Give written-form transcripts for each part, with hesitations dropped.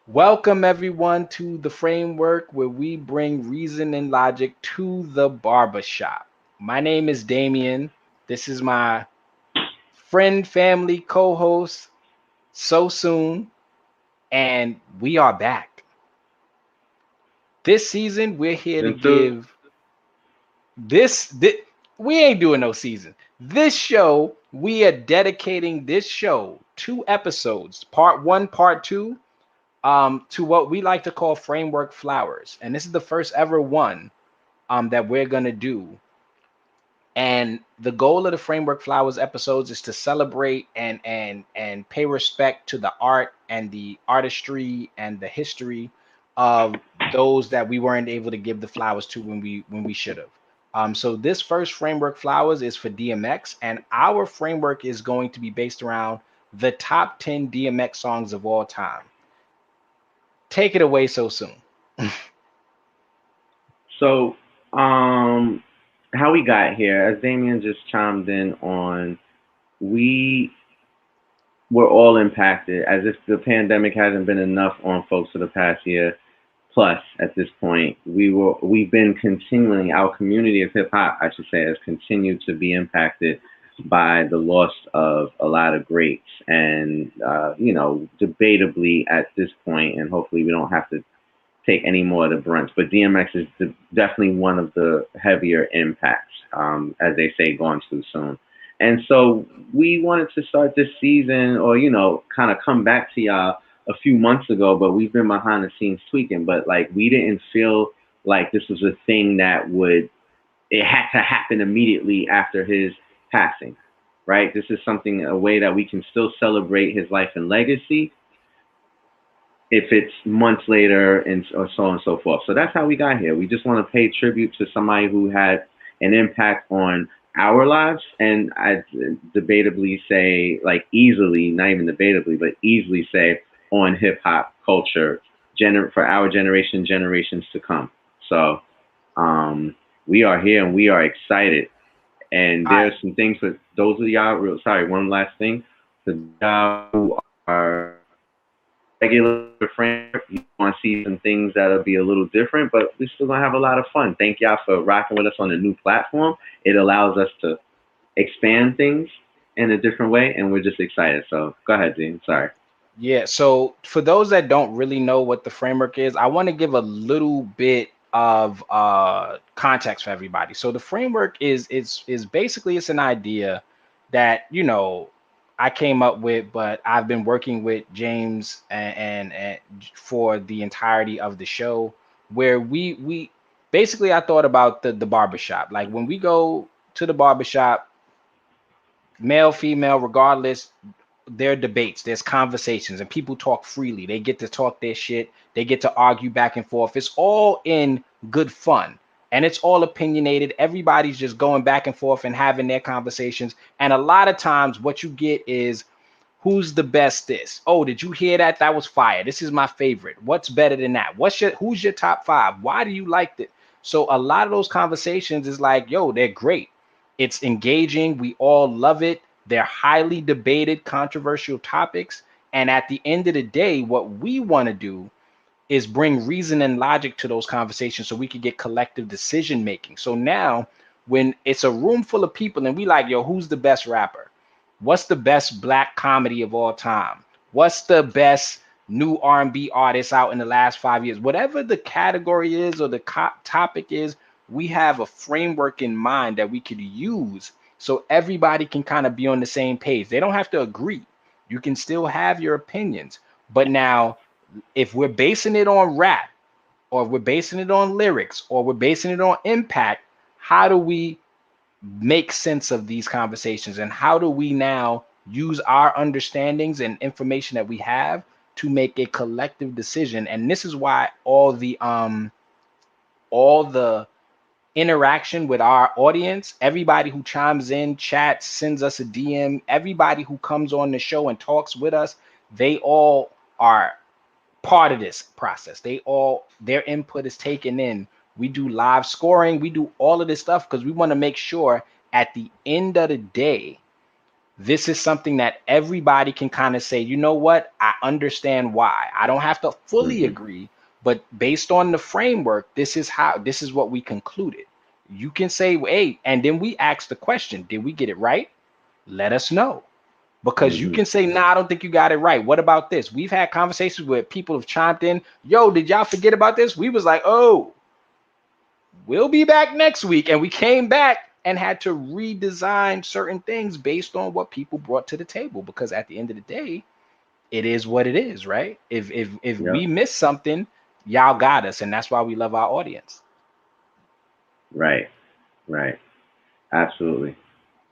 Welcome everyone to the framework where we bring reason and logic to the barbershop. My name is Damien. This is my friend, family, co-host, SoSoon, and we are back. This season, we're here to And so, give this we ain't doing no season. This show, we are dedicating this show 2 episodes, part one, part two, to what we like to call framework flowers. And this is the first ever one that we're gonna do. And the goal of the framework flowers episodes is to celebrate and pay respect to the art and the artistry and the history of those that we weren't able to give the flowers to when we should have. So this first framework flowers is for DMX, and our framework is going to be based around the top 10 DMX songs of all time. Take it away so soon. so, um, how we got here, as Damien just chimed in on, we were all impacted as if the pandemic hasn't been enough on folks for the past year plus at this point. We've been continuing, our community of hip hop, I should say, has continued to be impacted by the loss of a lot of greats and debatably at this point, and hopefully we don't have to take any more of the brunts. But DMX is definitely one of the heavier impacts, as they say, gone too soon. And so we wanted to start this season, or kind of come back to y'all a few months ago, but we've been behind the scenes tweaking. But like, we didn't feel like this was a thing that would it had to happen immediately after his passing, right? This is something, a way that we can still celebrate his life and legacy if it's months later and or so on and so forth. So that's how we got here. We just want to pay tribute to somebody who had an impact on our lives, and I debatably say, like, easily, not even debatably, but easily say, on hip hop culture, for our generation, generations to come. So we are here and we are excited. And I there's some things for those of y'all. Sorry, one last thing. For y'all who are regular framework, you want to see some things that'll be a little different, but we're still gonna have a lot of fun. Thank y'all for rocking with us on the new platform. It allows us to expand things in a different way, and we're just excited. So go ahead, Dean. Sorry. Yeah, so for those that don't really know what the framework is, I want to give a little bit of context for everybody. So the framework is basically it's an idea that, I came up with, but I've been working with James and for the entirety of the show, where we basically I thought about the barbershop. Like when we go to the barbershop, male, female, regardless, there are debates, there's conversations, and people talk freely. They get to talk their shit, they get to argue back and forth. It's all in good fun. And it's all opinionated. Everybody's just going back and forth and having their conversations. And a lot of times, what you get is who's the best this? Oh, did you hear that? That was fire. This is my favorite. What's better than that? Who's your top five? Why do you like it? So a lot of those conversations is like, yo, they're great. It's engaging. We all love it. They're highly debated, controversial topics. And at the end of the day, what we want to do is bring reason and logic to those conversations so we could get collective decision making. So now, when it's a room full of people and we like, yo, who's the best rapper? What's the best black comedy of all time? What's the best new R&B artist out in the last 5 years? Whatever the category is or the topic is, we have a framework in mind that we could use so everybody can kind of be on the same page. They don't have to agree. You can still have your opinions. But now, if we're basing it on rap, or we're basing it on lyrics, or we're basing it on impact, how do we make sense of these conversations, and how do we now use our understandings and information that we have to make a collective decision? And this is why all the interaction with our audience, everybody who chimes in, chats, sends us a DM, everybody who comes on the show and talks with us, they all are part of this process. Their input is taken in. We do live scoring, we do all of this stuff because we want to make sure at the end of the day This is something that everybody can kind of say, you know what, I understand why. I don't have to fully Mm-hmm. agree, but based on the framework, this is what we concluded. You can say, hey, and then we ask the question, did we get it right? Let us know. Because you Mm-hmm. can say, nah, I don't think you got it right. What about this? We've had conversations where people have chimed in, yo, did y'all forget about this? We was like, oh, we'll be back next week. And we came back and had to redesign certain things based on what people brought to the table. Because at the end of the day, it is what it is, right? If Yep. we miss something, y'all got us. And that's why we love our audience. Right. Right. Absolutely.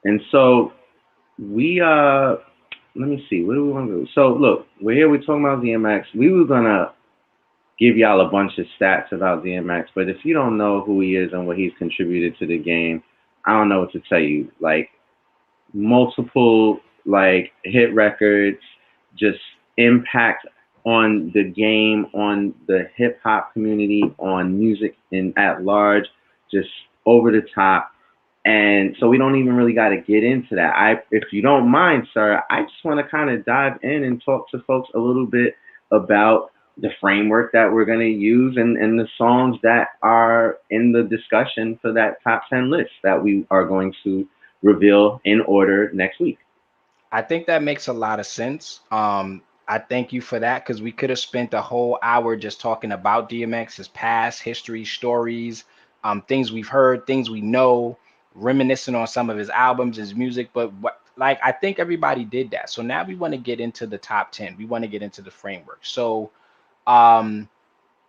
And so we let me see, what do we want to do? So look, we're here, we're talking about DMX. We were gonna give y'all a bunch of stats about DMX, but if you don't know who he is and what he's contributed to the game, I don't know what to tell you. Like multiple like hit records, just impact on the game, on the hip hop community, on music in at large, just over the top. And so we don't even really got to get into that. If you don't mind, sir, I just want to kind of dive in and talk to folks a little bit about the framework that we're going to use and the songs that are in the discussion for that top 10 list that we are going to reveal in order next week. I think that makes a lot of sense. I thank you for that because we could have spent a whole hour just talking about DMX's past, history, stories, things we've heard, things we know, reminiscing on some of his albums, his music. But like, I think everybody did that. So now we want to get into the top 10. We want to get into the framework. So um,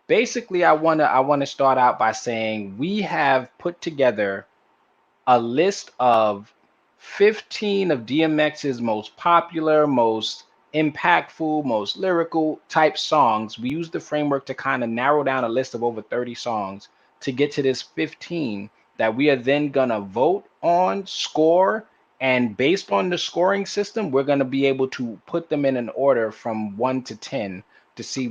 basically, I want to start out by saying we have put together a list of 15 of DMX's most popular, most impactful, most lyrical type songs. We used the framework to kind of narrow down a list of over 30 songs to get to this 15 that we are then going to vote on, score, and based on the scoring system, we're going to be able to put them in an order from 1 to 10 to see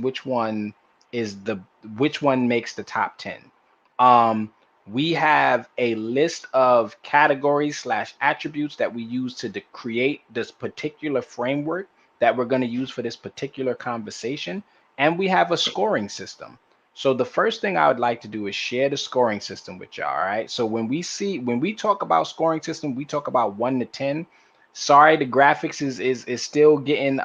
is the which one makes the top 10. Um, we have a list of categories slash attributes that we use to create this particular framework that we're going to use for this particular conversation. And we have a scoring system. So the first thing I would like to do is share the scoring system with y'all. All right. So when we talk about scoring system, we talk about 1 to 10. Sorry, the graphics is still getting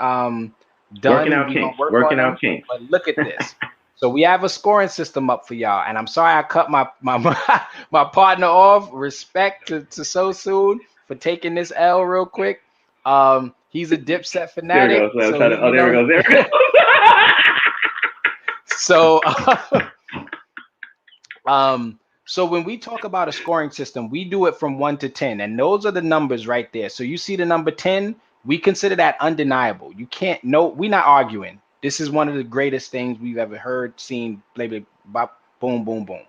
Working done. out We're gonna kinks, work on working them. out kinks. But look at this. So we have a scoring system up for y'all, and I'm sorry I cut my my partner off. Respect to So Soon for taking this L real quick. He's a Dipset There it fanatic, goes. I'm so trying he, to, oh, there it goes. There it goes. so um, so when we talk about a scoring system, we do it from 1 to 10, and those are the numbers right there. So you see the number 10, we consider that undeniable. You can't no, we're not arguing. This is one of the greatest things we've ever heard, seen, blah, blah, bop, boom, boom, boom.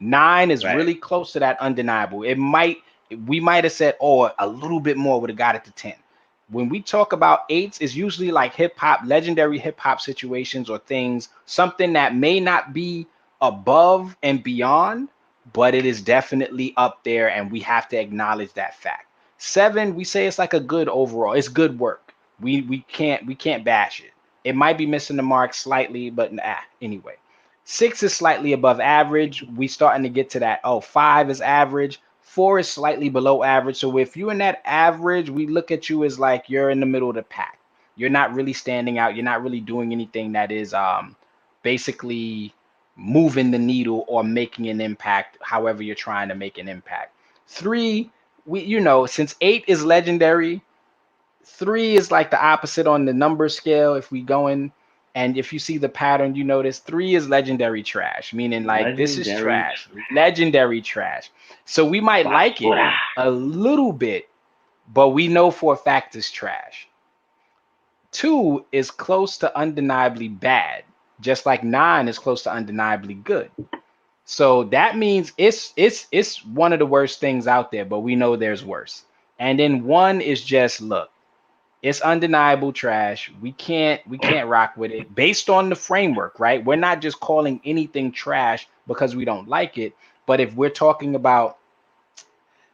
Nine is Right. really close to that undeniable. We might have said, oh, a little bit more would have got it to 10. When we talk about eights, it's usually like hip hop, legendary hip hop situations or things, something that may not be above and beyond, but it is definitely up there, and we have to acknowledge that fact. Seven, we say it's like a good overall. It's good work. We can't bash it. It might be missing the mark slightly, but anyway. Six is slightly above average. We starting to get to that. Oh, five is average. Four is slightly below average. So if you're in that average, we look at you as like you're in the middle of the pack. You're not really standing out. You're not really doing anything that is basically moving the needle or making an impact, however you're trying to make an impact. Three, since eight is legendary, three is like the opposite on the number scale. If we go in and if you see the pattern, you notice three is legendary trash, meaning like this is Legendary trash, legendary trash. So we might like it basura. a little bit, but we know for a fact it's trash. Two is close to undeniably bad, just like nine is close to undeniably good. So that means it's one of the worst things out there, but we know there's worse. And then one is just look, it's undeniable trash. We can't rock with it based on the framework, right? We're not just calling anything trash because we don't like it, but if we're talking about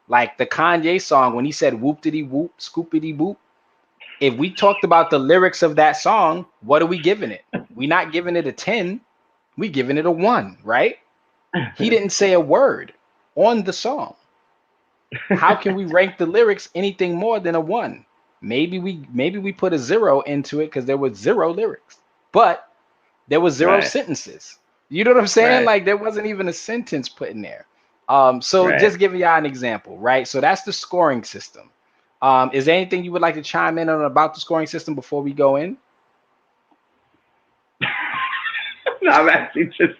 Like the Kanye song when he said whoop-diddy whoop, scoopity boop. If we talked about the lyrics of that song, what are we giving it? We're not giving it a 10. We giving it a 1, right? He didn't say a word on the song. How can we rank the lyrics anything more than a 1? Maybe we put a 0 into it because there was 0 lyrics, but there was 0 Right. sentences. You know what I'm saying? Right. Like there wasn't even a sentence put in there. So Right. just giving y'all an example, right? So that's the scoring system. Is there anything you would like to chime in on about the scoring system before we go in? No, I'm actually just.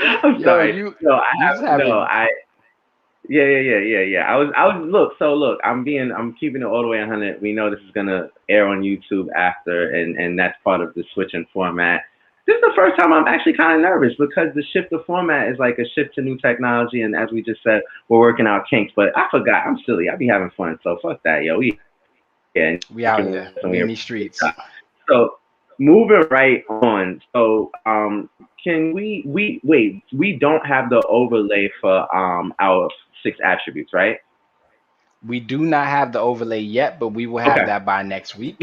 I'm Yo, sorry. No, I you just have no. having Yeah. I was look. So look, I'm keeping it all the way 100. We know this is gonna air on YouTube after, and that's part of the switch in format. This is the first time I'm actually kind of nervous because the shift of format is like a shift to new technology, and as we just said, we're working out kinks. But I forgot. I'm silly. I be having fun, so fuck that, yo. we out here. We in these streets. So moving right on. So can we wait? We don't have the overlay for our 6 attributes, right? We do not have the overlay yet, but we will have Okay. that by next week.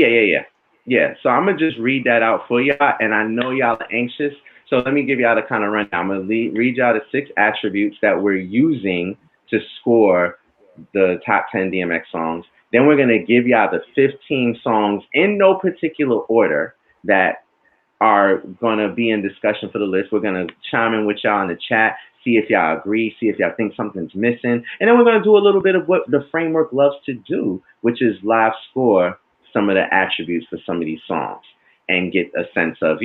Yeah. So I'm gonna just read that out for y'all, and I know y'all are anxious. So let me give y'all the kind of rundown. I'm gonna read y'all the 6 attributes that we're using to score the top 10 DMX songs. Then we're gonna give y'all the 15 songs in no particular order that are gonna be in discussion for the list. We're gonna chime in with y'all in the chat, see if y'all agree, see if y'all think something's missing, and then we're gonna do a little bit of what the framework loves to do, which is live score some of the attributes for some of these songs and get a sense of,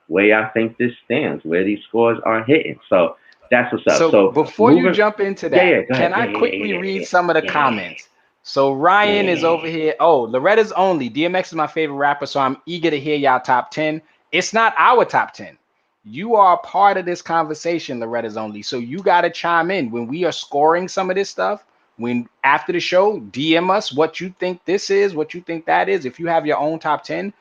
where y'all think this stands, where these scores are hitting. So that's what's up. So So before you moving, jump into yeah, that, go can ahead, I quickly read some of the comments? So Ryan is over here. Oh, Loretta's only. DMX is my favorite rapper, so I'm eager to hear y'all top 10. It's not our top 10. You are a part of this conversation, Loretta's only. So you got to chime in when we are scoring some of this stuff. When after the show, DM us what you think this is, what you think that is. If you have your own top 10,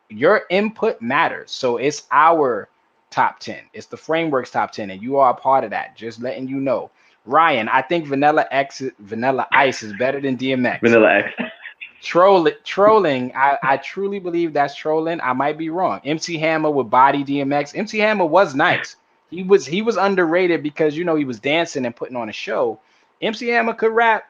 your input matters. So it's our top 10. It's the framework's top 10, and you are a part of that. Just letting you know. Ryan, I think Vanilla Ice is better than DMX. Vanilla X. Trolling. I truly believe that's trolling. I might be wrong. MC Hammer would body DMX. MC Hammer was nice. He was underrated because he was dancing and putting on a show. MC Hammer could rap.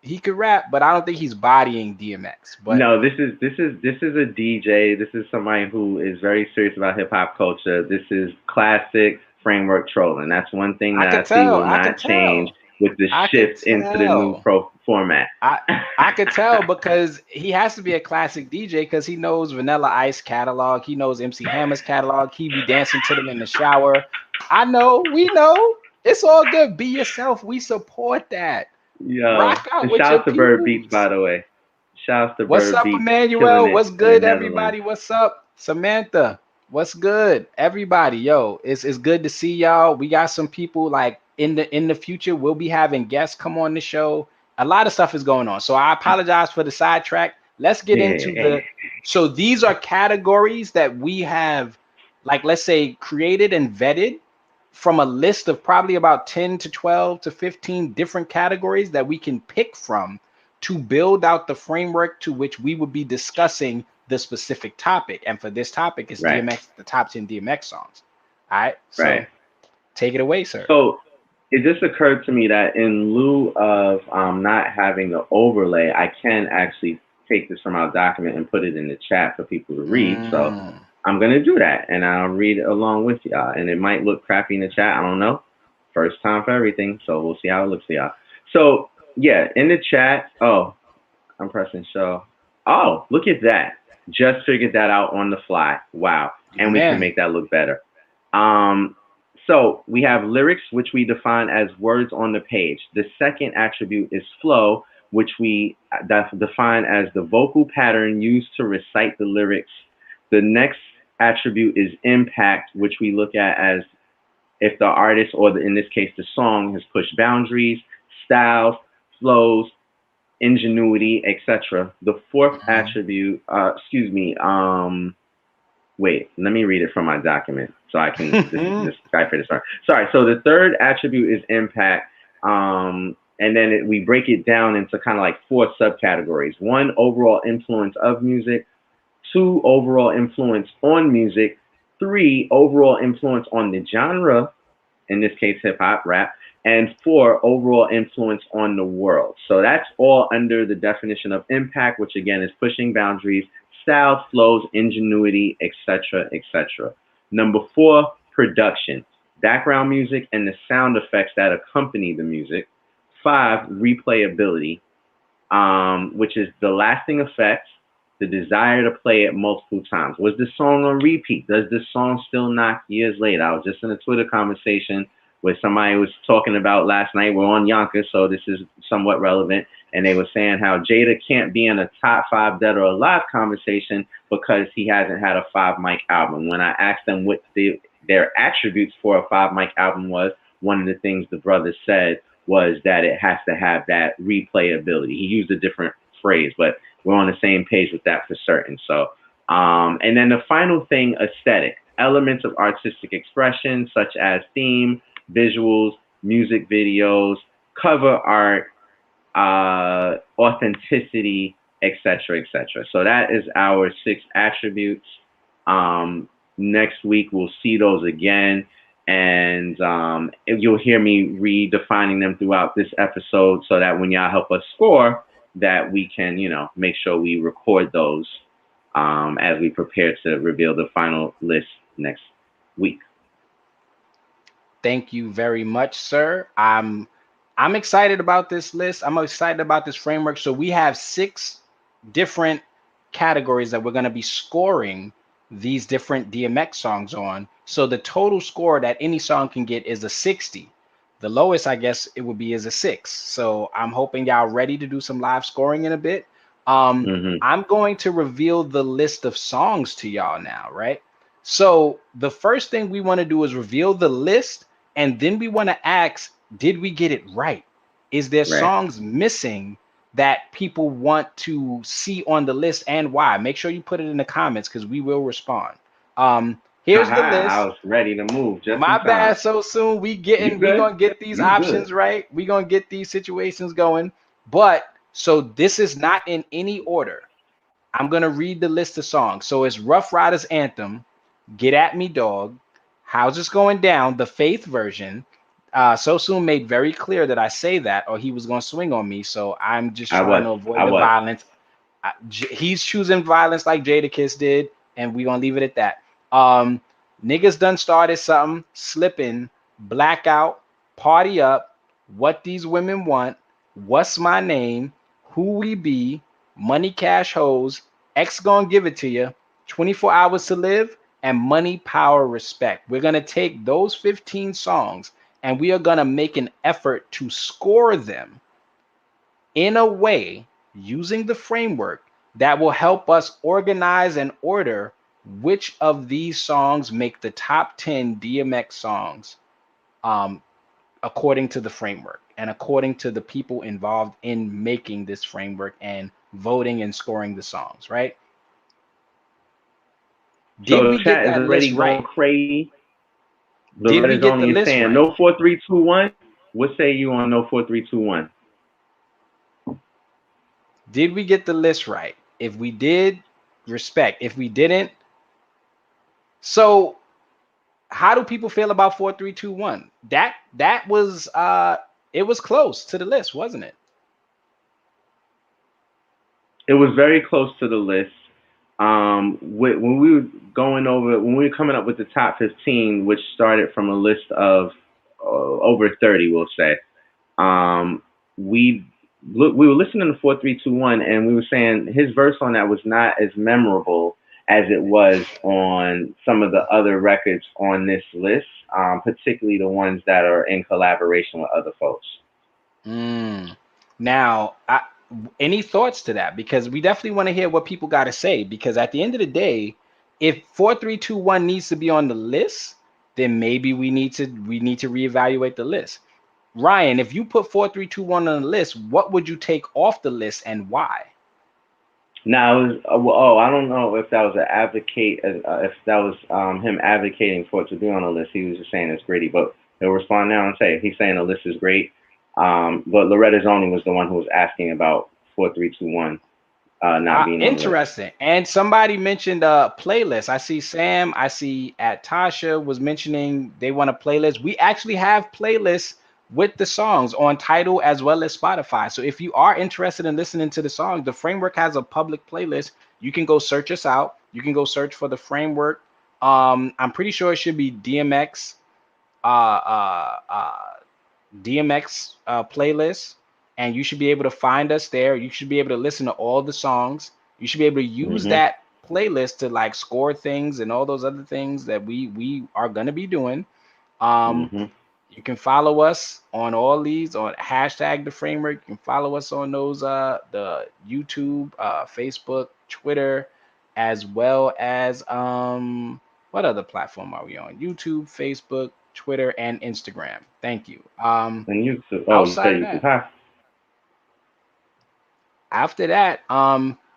He could rap, but I don't think he's bodying DMX. But No, this is a DJ. This is somebody who is very serious about hip hop culture. This is classic framework trolling. That's one thing I that could I see tell. will I could not change tell. with the I could shift into the new tell. format. I I could tell because he has to be a classic DJ because he knows Vanilla Ice catalog. He knows MC Hammer's catalog. He be dancing to them in the shower. I know. We know. It's all good. Be yourself. We support that. Yo, Rock out and with shout your out to Bird Beats, by peoples. the way. Shout out to What's Bird up, Beats, killing Emmanuel? it What's in the good, Netherlands. everybody? What's up, Samantha? What's good, everybody? Yo, it's good to see y'all. We got some people like in the future. We'll be having guests come on the show. A lot of stuff is going on. So I apologize for the sidetrack. Let's get into Yeah, so these are categories that we have, like let's say, created and vetted from a list of probably about 10 to 12 to 15 different categories that we can pick from to build out the framework to which we would be discussing the specific topic. And for this topic, it's right, DMX, the top 10 DMX songs. All right. right. So take it away, sir. So it just occurred to me that in lieu of not having the overlay, I can actually take this from our document and put it in the chat for people to read. So Mm. I'm gonna do that, and I'll read it along with y'all. And it might look crappy in the chat. I don't know. First time for everything, so we'll see how it looks for y'all. So yeah, in the chat. Oh, I'm pressing show. Oh, look at that. Just figured that out on the fly. Wow. And we can Man. make that look better. Um, so we have lyrics, which we define as words on the page. The second attribute is flow, which we define as the vocal pattern used to recite the lyrics. The next attribute is impact, which we look at as if the artist, or in this case, the song, has pushed boundaries, styles, flows, ingenuity, etc. The fourth attribute, wait, let me read it from my document so I can decipher this. Sorry. So the third attribute is impact. and then we break it down into kind of like four subcategories. One, overall influence of music. Two, overall influence on music. Three, overall influence on the genre, in this case, hip hop, rap. And four, overall influence on the world. So that's all under the definition of impact, which again is pushing boundaries, style, flows, ingenuity, etc., etc. Number four, production, background music and the sound effects that accompany the music. Five, replayability, which is the lasting effects, the desire to play it multiple times. Was this song on repeat? Does this song still knock years later? I was just in a Twitter conversation where somebody was talking about last night. We're on Yonkers, so this is somewhat relevant. And they were saying how Jada can't be in a top five dead or alive conversation because he hasn't had a 5 mic album. When I asked them what their attributes for a 5 mic album was, one of the things the brother said was that it has to have that replayability. He used a different phrase, but we're on the same page with that for certain. So, and then the final thing, aesthetic, elements of artistic expression such as theme, visuals, music videos, cover art, authenticity, etc., etc. So that is our 6 attributes. Next week we'll see those again, and you'll hear me redefining them throughout this episode, so that when y'all help us score, that we can, make sure we record those as we prepare to reveal the final list next week. Thank you very much, sir. I'm excited about this list. I'm excited about this framework. So we have 6 different categories that we're going to be scoring these different DMX songs on. So the total score that any song can get is a 60. The lowest, I guess, it would be is a 6. So I'm hoping y'all ready to do some live scoring in a bit. I'm going to reveal the list of songs to y'all now, right? So the first thing we want to do is reveal the list, and then we want to ask, did we get it right? Is there songs missing that people want to see on the list, and why? Make sure you put it in the comments because we will respond. Here's the list. I was ready to move just My in time. bad, so soon. We gonna get these options right. We gonna get these situations going. But so this is not in any order. I'm gonna read the list of songs. So it's Rough Riders Anthem, Get At Me Dog, How's This Going Down, the Faith version. SoSoon made very clear that I say that, or he was gonna swing on me. So I'm just trying to avoid the violence. He's choosing violence like Jadakiss did, and we gonna leave it at that. Niggas Done Started Something, Slippin, Blackout, Party Up, What These Women Want, What's My Name, Who We Be, Money Cash Hoes, X Gonna Give It To You, 24 Hours to Live, and Money, Power, Respect. We're gonna take those 15 songs and we are gonna make an effort to score them in a way using the framework that will help us organize and order which of these songs make the top 10 DMX songs according to the framework and according to the people involved in making this framework and voting and scoring the songs, right? Did we get that list right? Crazy. Did we get the list right? No 4, 3, 2, 1. What say you on no 4, 3, 2, 1? Did we get the list right? If we did, respect. If we didn't, so how do people feel about 4, 3, 2, 1? That was it was close to the list, wasn't it? It was very close to the list. When we were coming up with the top 15, which started from a list of over 30, we'll say, we were listening to 4, 3, 2, 1, and we were saying his verse on that was not as memorable as it was on some of the other records on this list, particularly the ones that are in collaboration with other folks. Now, any thoughts to that? Because we definitely want to hear what people got to say. Because at the end of the day, if 4, 3, 2, 1 needs to be on the list, then maybe we need to reevaluate the list. Ryan, if you put 4, 3, 2, 1 on the list, what would you take off the list and why? Now, I don't know if that was if that was him advocating for it to be on the list. He was just saying it's gritty, but he'll respond now and say he's saying the list is great. But Loretta Zoning was the one who was asking about 4321 not being on the list. Interesting. And somebody mentioned playlist. I see Sam, I see at Tasha was mentioning they want a playlist. We actually have playlists with the songs on Tidal as well as Spotify. So if you are interested in listening to the songs, the Framework has a public playlist. You can go search us out. You can go search for the Framework. I'm pretty sure it should be DMX uh uh uh DMX playlist, and you should be able to find us there. You should be able to listen to all the songs. You should be able to use Hmm. that playlist to like score things and all those other things that we are gonna be doing. Um, Hmm. you can follow us on all these on hashtag the framework. You can follow us on those the YouTube, Facebook, Twitter, as well as what other platform are we on? YouTube, Facebook, Twitter, and Instagram. Thank you. And YouTube. Oh, you Outside said of YouTube. that, Hi. after that,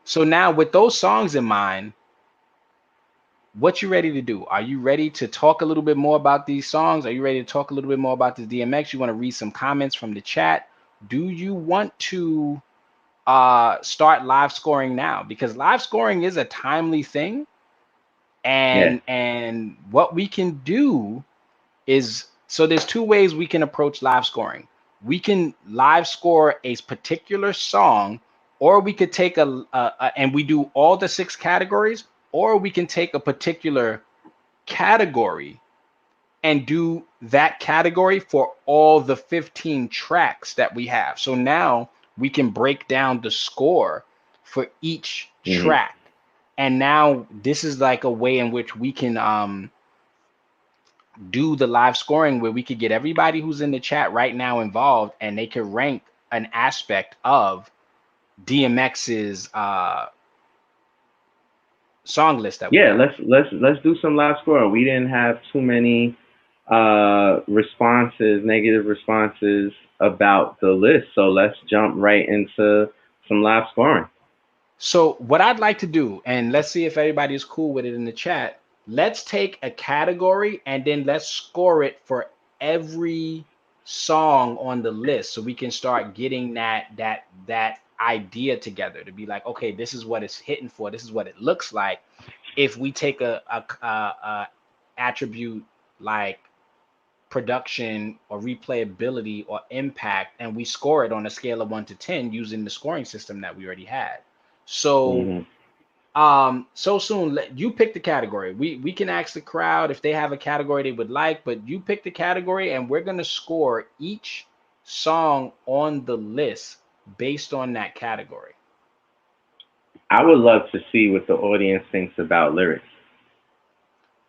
so now with those songs in mind, what you ready to do? Are you ready to talk a little bit more about these songs? Are you ready to talk a little bit more about this DMX? You want to read some comments from the chat? Do you want to start live scoring now? Because live scoring is a timely thing, Yeah. and what we can do is, so there's two ways we can approach live scoring. We can live score a particular song, or we could take and we do all the six categories, or we can take a particular category and do that category for all the 15 tracks that we have. So now we can break down the score for each Hmm. track. And now this is like a way in which we can do the live scoring where we could get everybody who's in the chat right now involved, and they could rank an aspect of DMX's song list that we Yeah. have. Let's do some live scoring. We didn't have too many responses, negative responses about the list, so let's jump right into some live scoring. So what I'd like to do, and let's see if everybody is cool with it in the chat. Let's take a category and then let's score it for every song on the list, so we can start getting that idea together to be like, okay, this is what it's hitting for. This is what it looks like if we take a attribute like production or replayability or impact, and we score it on a scale of 1 to 10 using the scoring system that we already had. So Hmm. so soon you pick the category. We can ask the crowd if they have a category they would like, but you pick the category and we're going to score each song on the list based on that category. I would love to see what the audience thinks about lyrics.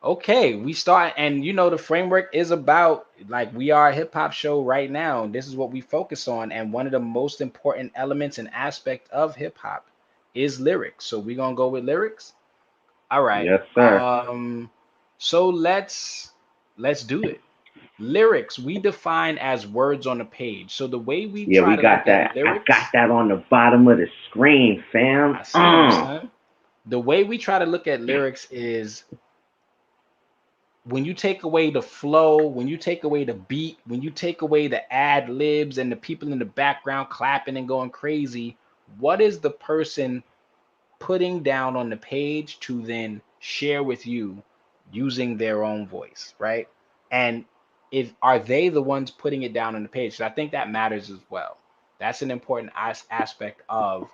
Okay, we start, and you know the framework is about, like, we are a hip hop show right now. This is what we focus on, and one of the most important elements and aspect of hip hop is lyrics. So we're gonna go with lyrics. All right. Yes, sir. So let's do it. Lyrics we define as words on a page. So the way we Yeah, try we to got look at that. I got lyrics, that on the bottom of the screen, fam. I see you, son. The way we try to look at lyrics is when you take away the flow, when you take away the beat, when you take away the ad libs and the people in the background clapping and going crazy, what is the person putting down on the page to then share with you using their own voice, right? And if are they the ones putting it down on the page? So I think that matters as well. That's an important aspect of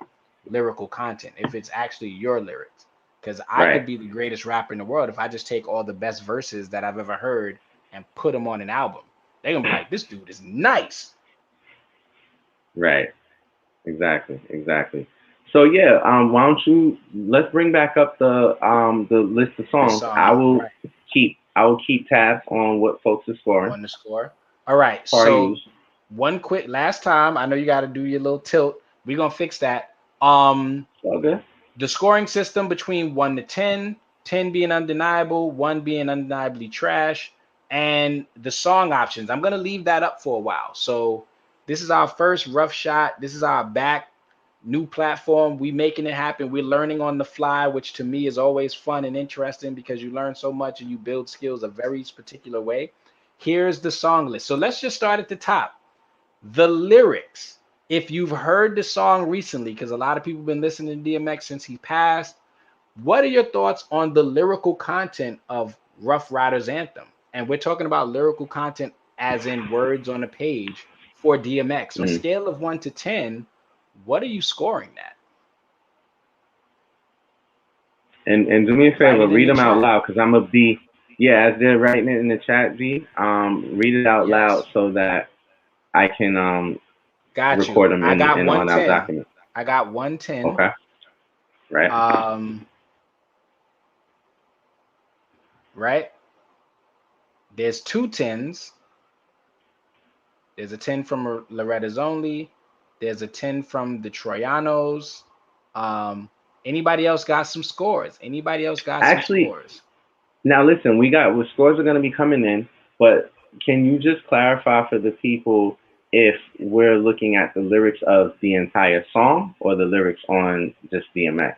lyrical content. If it's actually your lyrics, because I Right, could be the greatest rapper in the world if I just take all the best verses that I've ever heard and put them on an album. They're gonna be like, this dude is nice. right. Exactly, exactly. So yeah, why don't you let's bring back up the list of The songs. I song, will right, keep tabs on what folks are scoring. on the score. All right, Par so use. one quick last time. I know you got to do your little tilt. We're gonna fix that. Okay. The scoring system between 1 to 10, 10 being undeniable, 1 being undeniably trash, and the song options. I'm gonna leave that up for a while. So this is our first rough shot. This is our back new platform. We making it happen. We're learning on the fly, which to me is always fun and interesting because you learn so much and you build skills a very particular way. Here's the song list. So let's just start at the top. The lyrics, if you've heard the song recently, because a lot of people have been listening to DMX since he passed, what are your thoughts on the lyrical content of Rough Riders Anthem? And we're talking about lyrical content as in words on a page for DMX. On a Mm. scale of 1 to 10, what are you scoring that? And do me a Write favor, it in read the them out chat. loud, because I'm gonna be, yeah, as they're writing it in the chat, V. Read it out loud Yes. so that I can Got you. record them I got in on our 110. document. I got 110. Okay, right. Um, right? There's two tens. There's a 10 from Loretta's Only. There's a 10 from the Troyanos. Um, anybody else got some scores? Anybody else got some Actually, scores? now listen, we got, well, scores are gonna be coming in, but can you just clarify for the people if we're looking at the lyrics of the entire song or the lyrics on just DMX?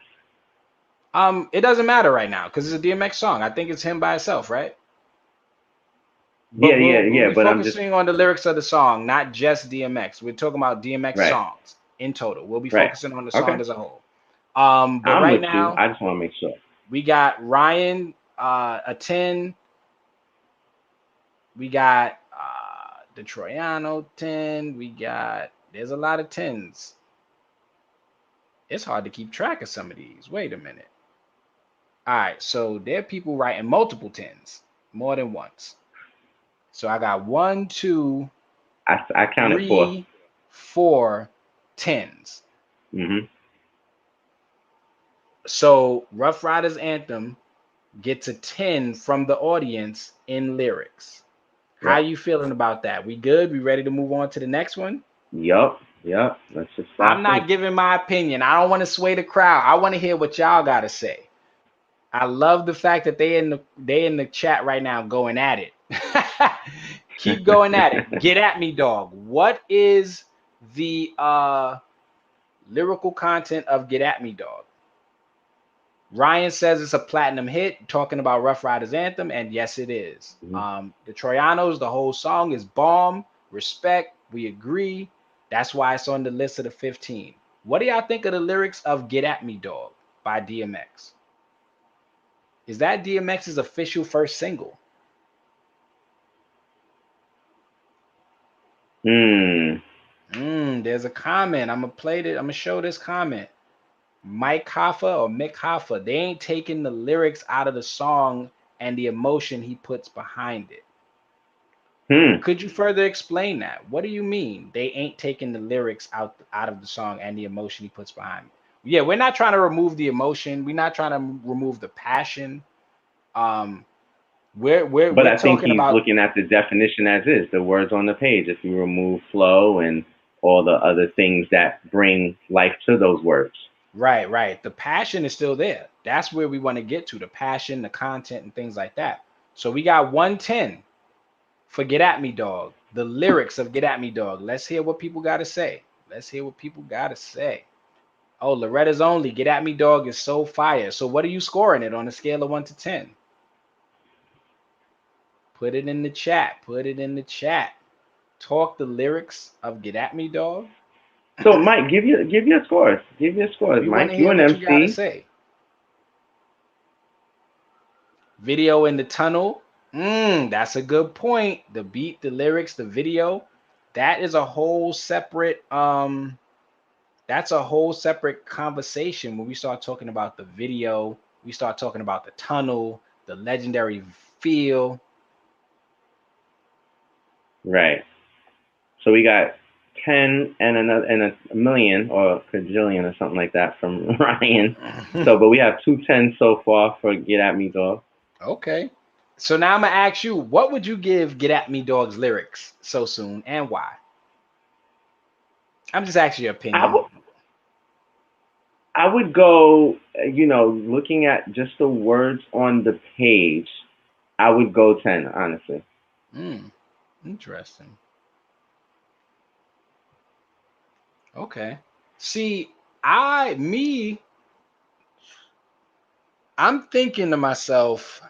It doesn't matter right now because it's a DMX song. I think it's him by itself, right? But Yeah, we'll yeah, we'll yeah. be But I'm just focusing on the lyrics of the song, not just DMX. We're talking about DMX right, songs in total. We'll be right. focusing on the Okay, song as a whole. But I'm right with you. now I just want to make sure. we got Ryan a 10. We got the Troyano 10. We got there's a lot of tens. It's hard to keep track of some of these. Wait a minute. All right, so there are people writing multiple tens, more than once. So I got one, two, I counted four. three, four tens. Mhm. So Rough Riders Anthem gets a 10 from the audience in lyrics. How Yep. you feeling about that? We good? We ready to move on to the next one? Yup. Yep. Let's just I'm start this. not giving my opinion. I don't want to sway the crowd. I want to hear what y'all got to say. I love the fact that they in the chat right now going at it. Keep going at it. Get at me, dog. What is the lyrical content of Get At Me, Dog? Ryan says it's a platinum hit, talking about Rough Riders Anthem, and yes, it is. Mhm. The Troyanos, the whole song is bomb. Respect, we agree. That's why it's on the list of the 15. What do y'all think of the lyrics of Get At Me, Dog by DMX? Is that DMX's official first single? Hmm. There's a comment. I'm gonna play it. I'm gonna show this comment. Mike Hoffa or Mick Hoffa, they ain't taking the lyrics out of the song and the emotion he puts behind it. Hmm. Could you further explain that? What do you mean they ain't taking the lyrics out of the song and the emotion he puts behind it? Yeah, we're not trying to remove the emotion. We're not trying to remove the passion. Um, But we're I think talking he's about looking at the definition as is, the words on the page. If you remove flow and all the other things that bring life to those words. right. The passion is still there. That's where we want to get to, the passion, the content, and things like that. So we got 110 for Get At Me Dog, the lyrics of Get At Me Dog. Let's hear what people got to say. Let's hear what people got to say. Oh, Loretta's Only, Get At Me Dog is so fire. So what are you scoring it on a scale of 1 to 10? Put it in the chat. Put it in the chat. Talk the lyrics of Get At Me Dog. So Mike, give your scores. Give your scores, We want Mike. to You hear an what you got to MC. say. Video in the tunnel. That's a good point. The beat, the lyrics, the video. That is a whole separate that's a whole separate conversation when we start talking about the video, we start talking about the tunnel, the legendary feel. Right. So we got 10 and another and a million or a quadrillion or something like that from Ryan. So, but we have 210 so far for Get At Me Dog. Okay. So now I'm gonna ask you, what would you give Get At Me Dog's lyrics so soon and why? I'm just asking your I opinion. would I would go, looking at just the words on the page, I would go 10, honestly. Hmm. Interesting. Okay. See, I'm thinking to myself,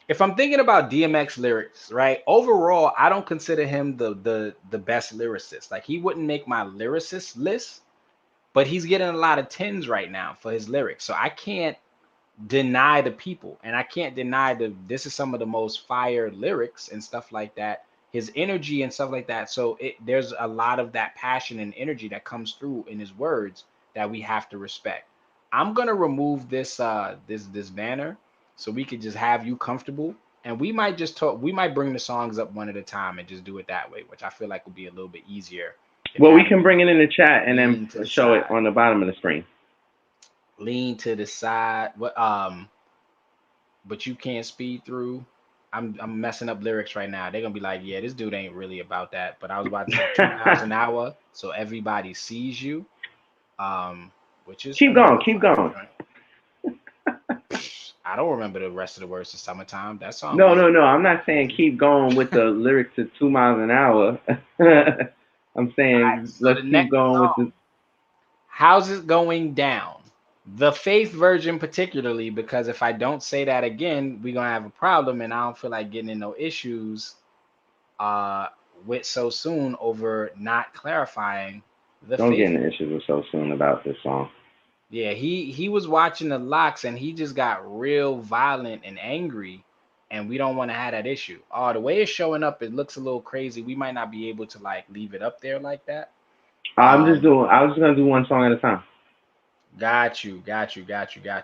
if I'm thinking about DMX lyrics, right? Overall, I don't consider him the best lyricist. Like he wouldn't make my lyricist list, but he's getting a lot of tens right now for his lyrics. So I can't deny the people, and I can't deny this is some of the most fire lyrics and stuff like that. His energy and stuff like that. So there's a lot of that passion and energy that comes through in his words that we have to respect. I'm gonna remove this banner so we could just have you comfortable, and we might just talk. We might bring the songs up one at a time and just do it that way, which I feel like would be a little bit easier than Well, we having can you bring it in the chat and then lean to the show it side, on the bottom of the screen. lean to the side. What but you can't speed through. I'm messing up lyrics right now. They're gonna be like, yeah, this dude ain't really about that. But I was about to say 2 miles an hour, so everybody sees you. Which is Keep going, another keep fire going. joint. I don't remember the rest of the words to Summertime. That song No, no, wasn't no. I'm not saying crazy. keep going with the lyrics to 2 miles an hour. I'm All right, saying so let's the keep next going with song, the. How's It Going Down? The Faith version, particularly, because if I don't say that again, we're gonna have a problem, and I don't feel like getting in no issues uh, with so soon over not clarifying the Don't get faith in version. issues with so soon about this song. Yeah, he was watching the locks and he just got real violent and angry, and we don't want to have that issue. Oh, the way it's showing up, it looks a little crazy. We might not be able to like leave it up there like that. I'm just Um, doing. I was just gonna do one song at a time, got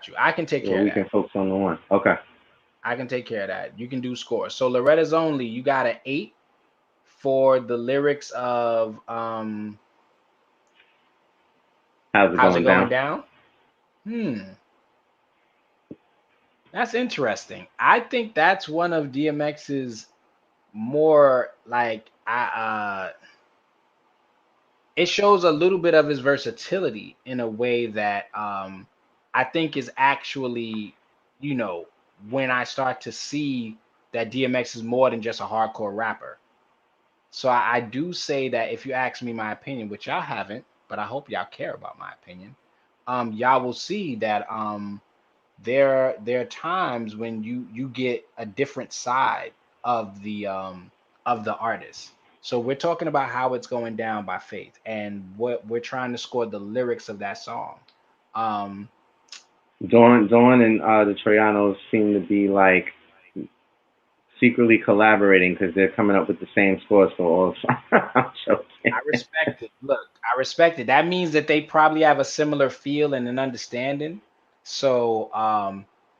you. I can take where care of we that. can focus on the one. Okay. I can take care of that. You can do scores. So Loretta's only, you got an 8 for the lyrics of How's it How's It going Going down? Down? Hmm. That's interesting. I think that's one of DMX's more like it shows a little bit of his versatility in a way that I think is actually, you know, when I start to see that DMX is more than just a hardcore rapper. So I do say that if you ask me my opinion, which y'all haven't, but I hope y'all care about my opinion, y'all will see that there are times when you get a different side of the artist. So we're talking about How It's Going Down by Faith, and what we're trying to score the lyrics of that song. Um, Dawn and the Troyanos seem to be like secretly collaborating because they're coming up with the same scores for all songs. I'm joking. I respect it. Look, I respect it. That means that they probably have a similar feel and an understanding. So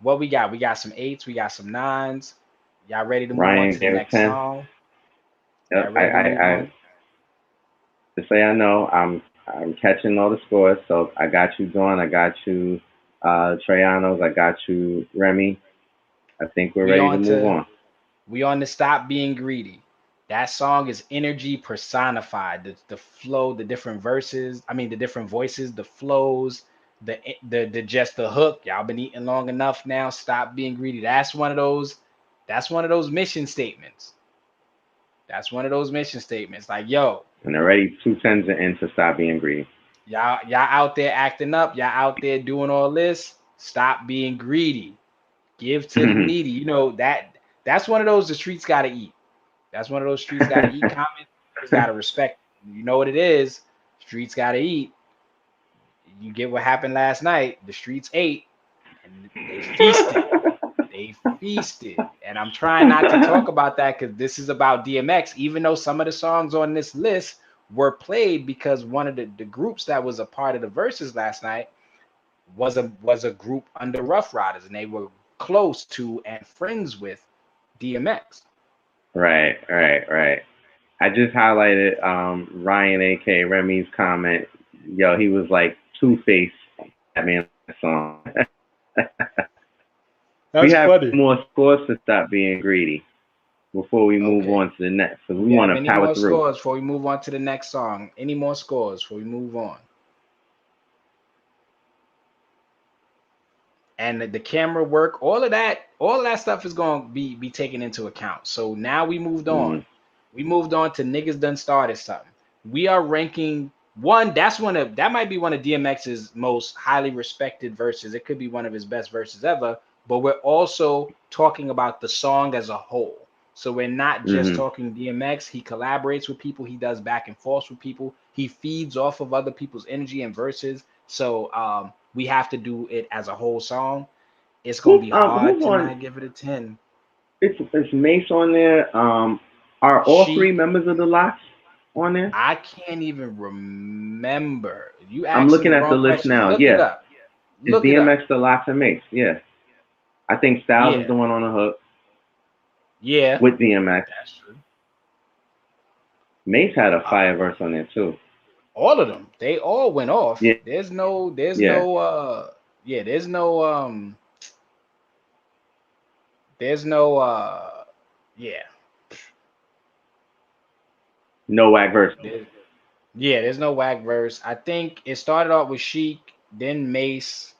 what we got? We got some eights, we got some nines. Y'all ready to move on Ryan to the gave a next 10. song? Y'all Yep, ready to move I on? to say I know I'm catching all the scores. So I got you, Dawn. I got you, Troyanos. I got you, Remy. I think we're We ready to on move to on. We on to Stop Being Greedy. That song is energy personified. The flow, the different verses, I mean the different voices, the flows, the just the hook. Y'all been eating long enough now. Stop being greedy. That's one of those mission statements. That's one of those mission statements. Like, yo, And already 2 tens are in to stop being greedy. y'all out there acting up, y'all out there doing all this. Stop being greedy. Give to the needy. You know that's one of those the streets gotta eat. That's one of those streets got to eat comments. Just got to respect. You know what it is. Streets got to eat. You get what happened last night. The streets ate and they feasted. They feasted. And I'm trying not to talk about that because this is about DMX, even though some of the songs on this list were played because one of the groups that was a part of the verses last night was a group under Rough Riders, and they were close to and friends with DMX. Right, right, right. I just highlighted Ryan, aka Remy's comment. Yo, he was like Two Face Batman song. We That's have funny. more scores to stop being greedy before we move Okay. on to the next. So Do we we want have to any power more through. scores before we move on to the next song? Any more scores before we move on? And the camera work, all of that stuff is going to be taken into account. So now we moved on. Mm. We moved on to niggas done started something. We are ranking one. That might be one of DMX's most highly respected verses. It could be one of his best verses ever. but we're also talking about the song as a whole. So we're not just Mm-hmm. talking DMX. He collaborates with people. He does back and forth with people. He feeds off of other people's energy and verses. So we have to do it as a whole song. It's gonna be hard Who's to on? not give it a 10. It's Mace on there. Are all three She, members of the Locks on there? I can't even remember. You I'm asking looking the at the wrong list questions. now. Look it Yeah, up. it's Look it up. DMX, the Locks, and Mace. Yeah, I think Styles is Yeah, the one on the hook yeah, with DMX. that's true. Mace had a Uh, fire verse on there too. all of them, they all went off. Yeah, yeah. Yeah, there's no, yeah, No whack verse. there, yeah, there's no whack verse. I think it started off with Sheik, then Mace.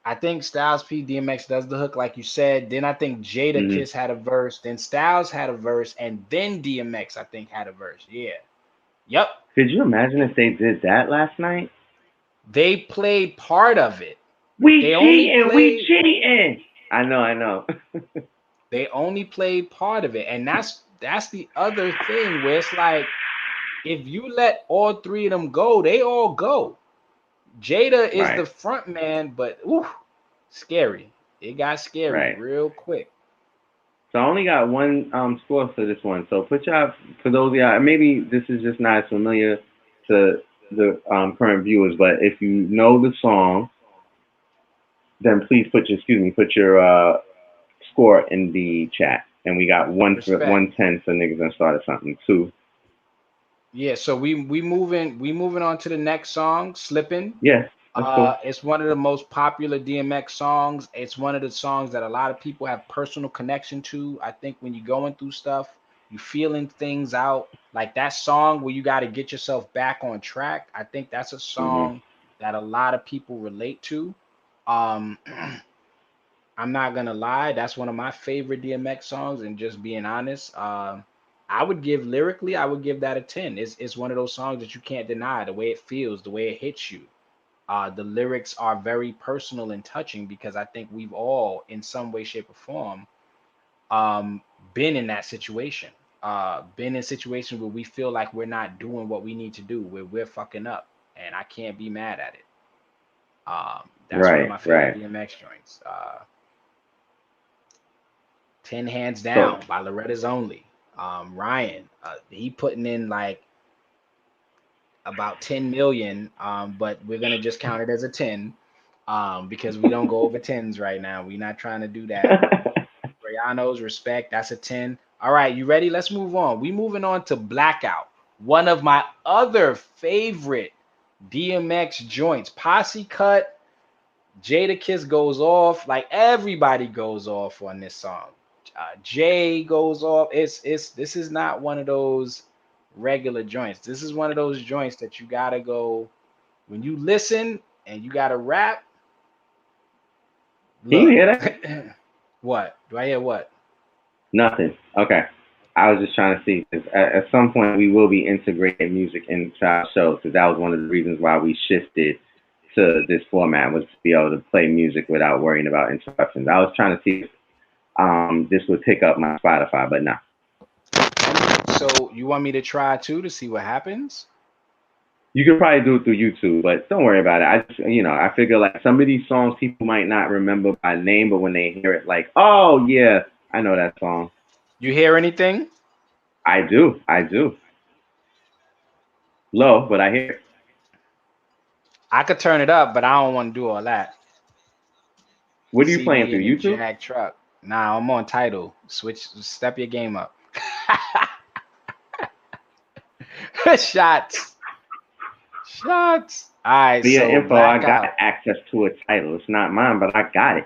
I think Styles P DMX does the hook like you said. Then I think Jada Hmm. Kiss had a verse. Then Styles had a verse, and then DMX I think had a verse. Yeah. Yep. Could you imagine if they did that last night? They played part of it. We They only cheating, we played cheating. I know. they only played part of it. And that's the other thing where it's like if you let all three of them go, they all go. Jada is Right, the front man, but ooh, scary. It got scary right. real quick. So I only got one score for this one. So put y'all for those of y'all. Maybe this is just not as familiar to the current viewers, but if you know the song, then please put your score in the chat. And we got one for Respect. 110 for niggas that started something. Two. Yeah, so we moving on to the next song, Slippin'. Yeah, that's cool. It's one of the most popular DMX songs. It's one of the songs that a lot of people have personal connection to. I think when you're going through stuff, you feeling things out, like that song where you got to get yourself back on track. I think that's a Hmm. song that a lot of people relate to. Um, I'm not gonna lie, that's one of my favorite DMX songs, and just being honest, I would give lyrically, I would give that a 10. It's one of those songs that you can't deny the way it feels, the way it hits you. The lyrics are very personal and touching because I think we've all, in some way, shape, or form, um, been in that situation. Been in situations where we feel like we're not doing what we need to do, where we're fucking up, and I can't be mad at it. That's one of Right, my favorite right. DMX joints. 10 Hands So Down by Loretta's Only. Ryan, he putting in like about 10 million, but we're gonna just count it as a 10 because we don't go over tens right now. We're not trying to do that. Briano's respect, that's a 10. All right, you ready? Let's move on. We moving on to Blackout, one of my other favorite DMX joints. Posse cut, Jada Kiss goes off, like everybody goes off on this song. Jay goes off. It's this is not one of those regular joints. This is one of those joints that you gotta go when you listen and you gotta rap. can you Look, hear that? what do I hear? What? Nothing. Okay. I was just trying to see 'cause at some point we will be integrating music into our show because that was one of the reasons why we shifted to this format was to be able to play music without worrying about interruptions. I was trying to see if this would pick up my Spotify, but no. So you want me to try too to see what happens? You could probably do it through YouTube, but don't worry about it. I just, I figure like some of these songs people might not remember by name, but when they hear it, like, oh yeah, I know that song. You hear anything? I do. Low, but I hear it. I could turn it up, but I don't want to do all that. What are you playing CD through in the YouTube? Jag truck. Nah, I'm on title. Step your game up. Shots. Shots. All right, For your so info, I got Blackout. access to a title. It's not mine, but I got it.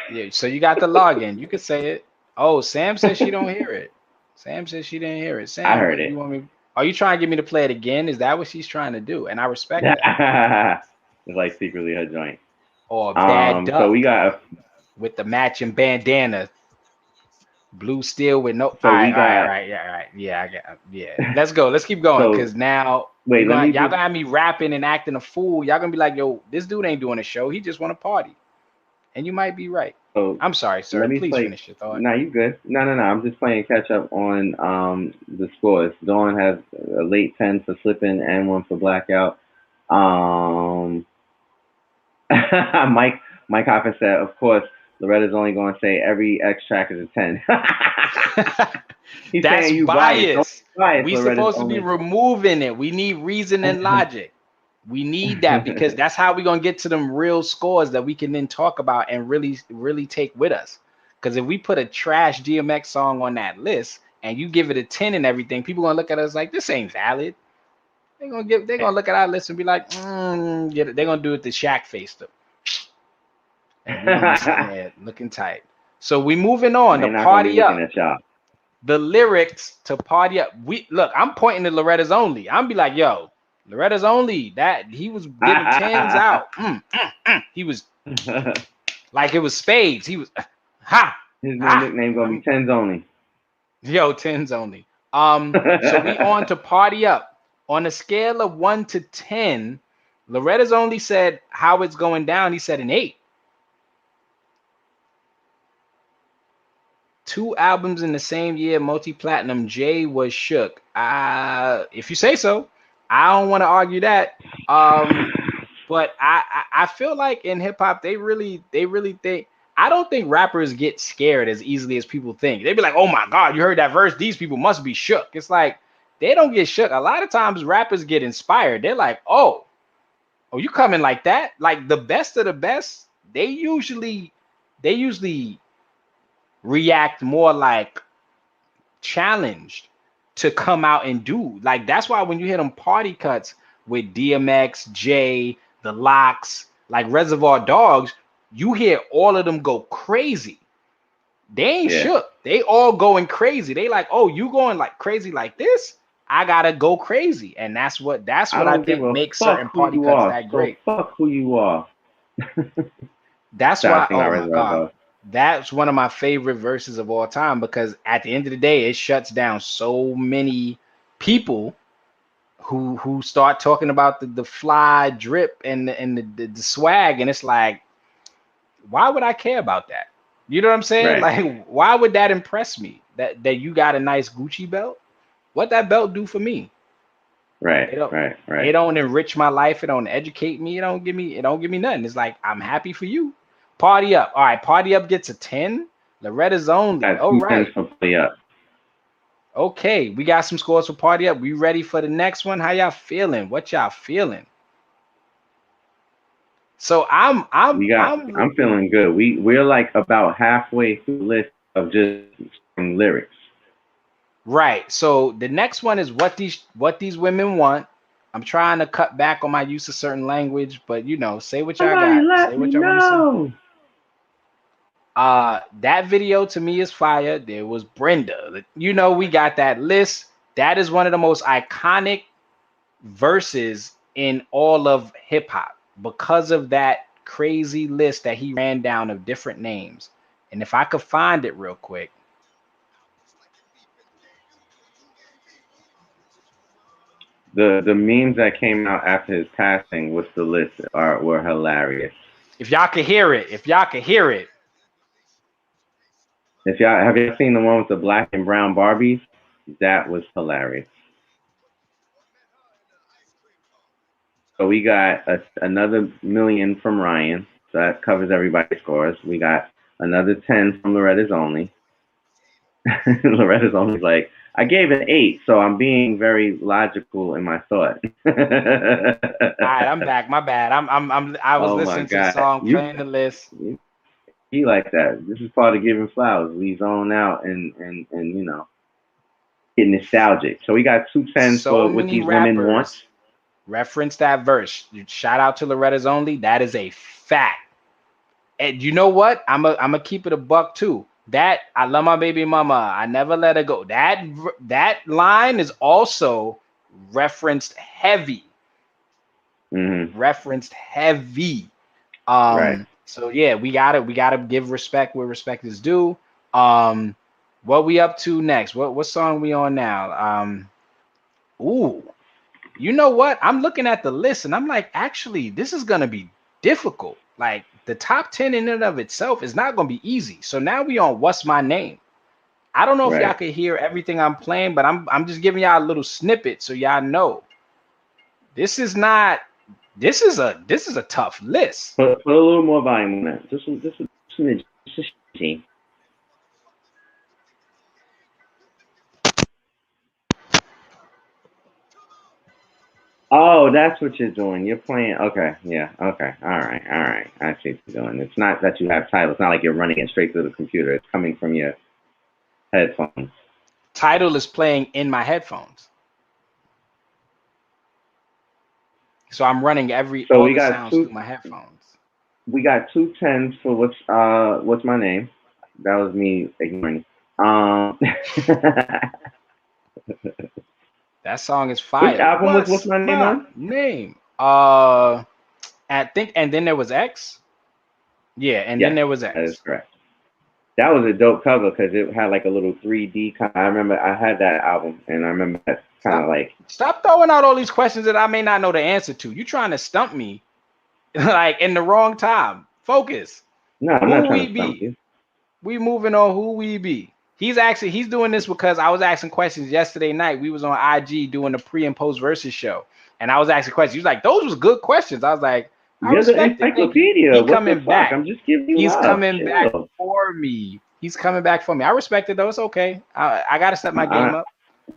Yeah, so you got the login. You could say it. Oh, Sam says she don't hear it. Sam says she didn't hear it. I Sam, heard what you it. want me? Are you trying to get me to play it again? Is that what she's trying to do? And I respect that. It's like secretly her joint. Or Bad So we Duck got with the matching bandana, blue steel with no. All so right, we all right, all got right, yeah, all right, yeah, I got, yeah. Let's go. Let's keep going so because now wait, let me y'all just gonna have me rapping and acting a fool. Y'all gonna be like, yo, this dude ain't doing a show. He just want to party. and you might be right. So I'm sorry, sir. let me Please play. finish your thought. No, you good. No. I'm just playing catch up on the scores. Dawn has a late 10 for Slippin and one for Blackout. Um, Mike Mike Hopper said, of course, Loretta's only going to say every X track is a 10. He's That's saying you biased. Don't bias. be biased. We Loretta's supposed to be only. removing it. We need reason and logic. We need that because that's how we're gonna get to them real scores that we can then talk about and really take with us. Because if we put a trash DMX song on that list and you give it a 10 and everything, people gonna look at us like this ain't valid. They're gonna look at our list and be like, get it. They're gonna do it the Shaq face though. And we're gonna be sitting there looking tight. So we moving on to They're not going to be party looking up. at y'all. The lyrics to party up. We look, I'm pointing to Loretta's only. I'm be like, yo, Loretta's only. That he was giving tens out. He was like it was spades. He was ha His new ha. nickname going to be Tens Only. Yo, tens only. So we on to party up. On a scale of 1 to 10, Loretta's only said how it's going down. He said an 8. 2 albums in the same year, multi-platinum. Jay was shook. If you say so, I don't want to argue that. But I feel like in hip hop they really think. I don't think rappers get scared as easily as people think. They be like, "Oh my God, you heard that verse? These people must be shook." It's like they don't get shook. A lot of times rappers get inspired. They're like, "Oh, you coming like that?" Like the best of the best, they usually react more like challenged to come out and do. Like that's why when you hit them party cuts with DMX, Jay, the Locks, like Reservoir Dogs, you hear all of them go crazy. They ain't shook. They all going crazy. They like, oh, you going like crazy like this? I gotta go crazy, and that's what I think makes certain party cuts that great. So fuck who you are. That's why. Oh my God. That's one of my favorite verses of all time because at the end of the day, it shuts down so many people who start talking about the fly drip and the swag, and it's like, why would I care about that? You know what I'm saying? Right. Like, why would that impress me? That you got a nice Gucci belt? What that belt do for me? Right. It don't enrich my life. It don't educate me. It don't give me nothing. It's like I'm happy for you. Party up. All right, party up gets a 10. Loretta's only. All right. For party up. Okay, we got some scores for party up. We ready for the next one? How y'all feeling? What y'all feeling? So I'm feeling good. We're like about halfway through the list of just lyrics. Right. So the next one is what these women want. I'm trying to cut back on my use of certain language, but say what y'all got. Say what y'all want to say. That video to me is fire. There was Brenda. We got that list. That is one of the most iconic verses in all of hip hop because of that crazy list that he ran down of different names. And if I could find it real quick. The memes that came out after his passing with the list were hilarious. If y'all could hear it. Have y'all seen the one with the black and brown Barbies? That was hilarious. So we got another million from Ryan. So that covers everybody's scores. We got another 10 from Loretta's only. Loretta's only like, I gave it 8, so I'm being very logical in my thought. All right, I'm back. My bad. I was listening to the song, playing the list. He like that. This is part of giving flowers. We zone out and get nostalgic. So we got 2 10s for what these women want. Reference that verse. Shout out to Loretta's only. That is a fact. And you know what? I'm gonna keep it a buck too. That I love my baby mama. I never let her go. That line is also referenced heavy. Mm-hmm. Referenced heavy. Right. So yeah, we gotta give respect where respect is due. What we up to next? What song we on now? Ooh, you know what? I'm looking at the list and I'm like, actually, this is gonna be difficult. Like the top 10 in and of itself is not gonna be easy. So now we on What's My Name. I don't know if y'all Right. could hear everything I'm playing, but I'm just giving y'all a little snippet so y'all know this is not this is a tough list. Put a little more volume on that. Just a Oh, that's what you're doing. You're playing. Okay, yeah. Okay, all right, all right. I see what you're doing. It's not that you have title. It's not like you're running it straight to the computer. It's coming from your headphones. Title is playing in my headphones. So I'm running So all we the got sounds two. through my headphones. We got two tens for what's my name? That was me ignoring. That song is Which fire. album was what's What's my name my on? name? I think, and then there was X. Yeah, and then Yes, there was that is X. correct. That was a dope cover because it had like a little 3D. I remember I had that album, and I remember that kind of Stop, like. stop throwing out all these questions that I may not know the answer to. You trying to stump me, like in the wrong time. Focus. No, I'm not Who trying we to stump be? you. We moving on. Who we be? He's doing this because I was asking questions yesterday night. We was on IG doing the pre and post versus show, and I was asking questions. He was like, "Those was good questions." I was like, "I You're the respect it. Thank you." encyclopedia. He What the coming fuck? back. I'm just giving you He's love. coming back Chill. for me. He's coming back for me. I respect it though. It's okay. I gotta step my game I, up.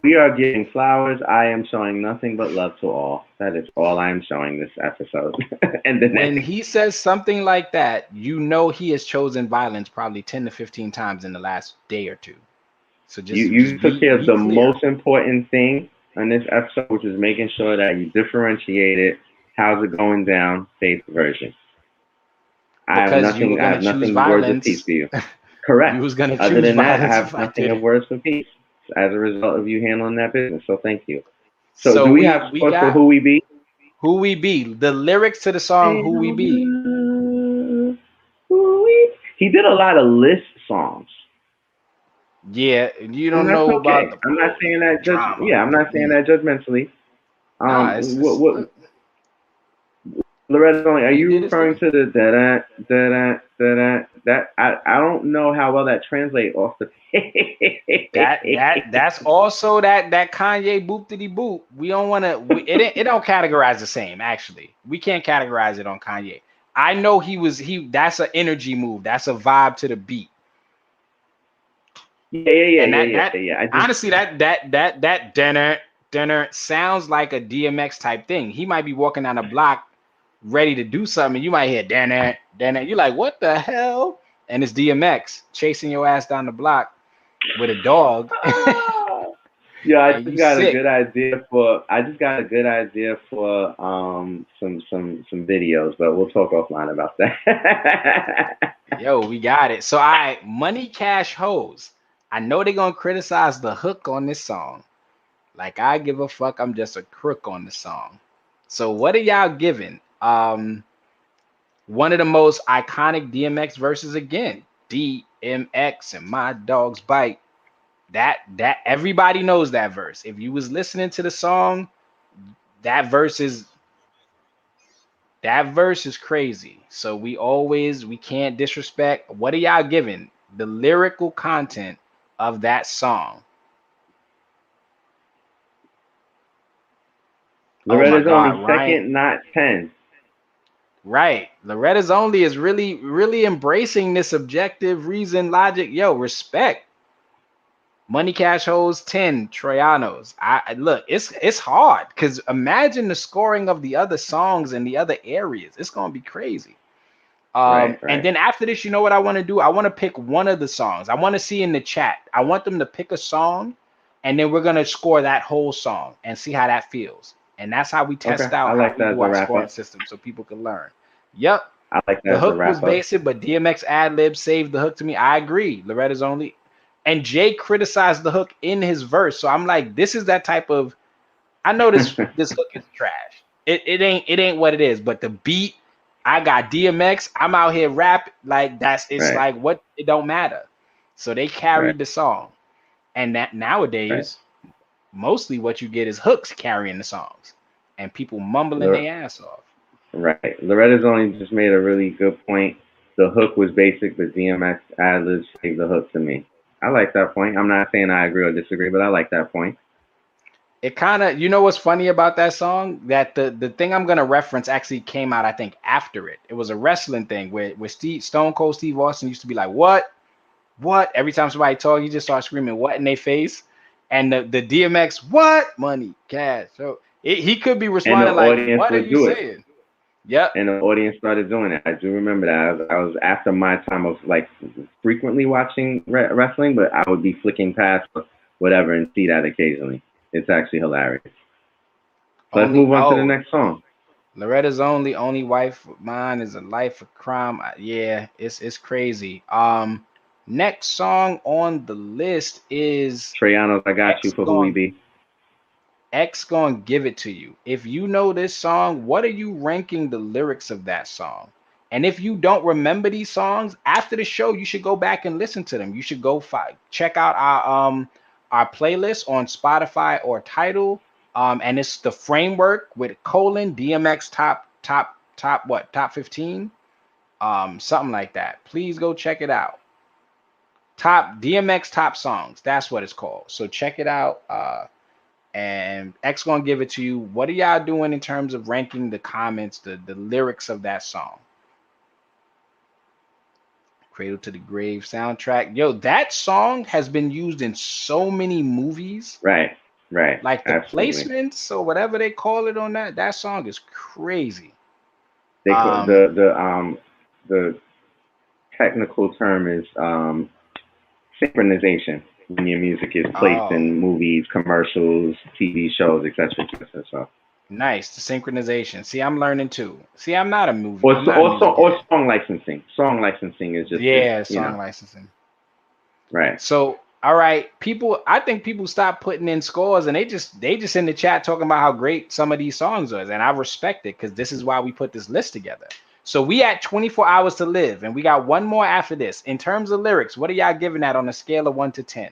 we are giving flowers. I am showing nothing but love to all. That is all I am showing this episode and the When next. he says something like that, you know he has chosen violence probably 10 to 15 times in the last day or two. So You just took care of be the clear. most important thing on this episode, which is making sure that you differentiated how's it going down, faith version. Because you were I gonna have choose nothing words of peace violence. for you. You Correct. was gonna Other choose than that, I violence have if I nothing of didn't. words for peace as a result of you handling that business. So thank you. So So do we have we scores for got who we be? Who We Be. The lyrics to the song Who We Be. He did a lot of list songs. Yeah, you And don't that's know about okay. the I'm not saying that drama. I'm not saying that judgmentally. Nah, What Loretta's only, are he you did his referring thing. to the that I don't know how well that translates off the That's also that Kanye boop diddy boop. We don't want to. It don't categorize the same. Actually, we can't categorize it on Kanye. I know he. That's an energy move. That's a vibe to the beat. And yeah. I just honestly that dinner sounds like a DMX type thing. He might be walking down a block ready to do something. You might hear dinner. You're like, what the hell? And it's DMX chasing your ass down the block with a dog, yeah, and you sick. I just got a good idea for some videos, but we'll talk offline about that. Yo, we got it. So I Money Cash Hoes. I know they're gonna criticize the hook on this song. Like I give a fuck. I'm just a crook on the song. So what are y'all giving? One of the most iconic DMX verses again. DMX and my dog's bite. That everybody knows that verse. If you was listening to the song, that verse is that verse is crazy. So we can't disrespect. What are y'all giving? The lyrical content of that song. Oh my Loretta's only God, Ryan. second, not 10. Right. Loretta's Only is really embracing this objective reason logic. Yo, respect. Money Cash Hoes 10 Troyanos. I look, it's hard because imagine the scoring of the other songs in the other areas. It's gonna be crazy. Right, And right. then after this, you know what I want to do? I want to pick one of the songs. I want to see in the chat. I want them to pick a song, and then we're gonna score that whole song and see how that feels. And that's how we Okay, test out I how like we that as do a our wrap scoring up. system so people can learn. Yep. I like The that as a hook was wrap up. basic, but DMX ad lib saved the hook to me. I agree. Loretta's Only. And Jay criticized the hook in his verse. So I'm like, this is that type of I know this hook is trash. It ain't what it is, but the beat, I got DMX, I'm out here rap like it's Right, like what it don't matter. So they right, carried the song. And that right. nowadays, mostly what you get is hooks carrying the songs and people mumbling Lor- their ass off. Right. Loretta's only just made a really good point. The hook was basic, but DMX ad-libs saved the hook to me. I like that point. I'm not saying I agree or disagree, but I like that point. It kind of, you know what's funny about that song? That the thing I'm gonna reference actually came out, I think, after it. It was a wrestling thing where Stone Cold Steve Austin used to be like, what? Every time somebody talk, he just starts screaming what in their face. And the DMX, what? Money, cash. So he could be And the responding like, audience what are would you do it. saying? Yep. And the audience started doing it. I do remember that. I was after my time of like frequently watching wrestling, but I would be flicking past or whatever and see that occasionally. It's actually hilarious. So let's Only move on to the next song. Loretta's only wife of mine is a life of crime. Yeah, it's crazy. Next song on the list is Treyano's "I Got You" X for Who We going Be. X gonna give it to you. If you know this song, what are you ranking the lyrics of that song? And if you don't remember these songs after the show, you should go back and listen to them. You should go check out our playlist on Spotify or Title. And it's the framework with colon DMX top 15, something like that. Please go check it out. Top DMX top songs. That's what it's called. So check it out. And X gonna give it to you. What are y'all doing in terms of ranking the comments, the lyrics of that song? Cradle to the Grave soundtrack. Yo, that song has been used in so many movies. Right, right, Like the absolutely. placements or whatever they call it on that song is crazy. They call Um, the technical term is synchronization when your music is placed oh, in movies, commercials, TV shows, etc., etc. So, nice. The synchronization. See, I'm learning too. See, I'm not a music or head. song licensing. Song licensing is just as Yeah, song licensing. right. So, all right, people, I think people stop putting in scores and they just in the chat talking about how great some of these songs are. And I respect it because this is why we put this list together. So we at 24 hours to live, and we got one more after this. In terms of lyrics, what are y'all giving that on a scale of 1 to 10?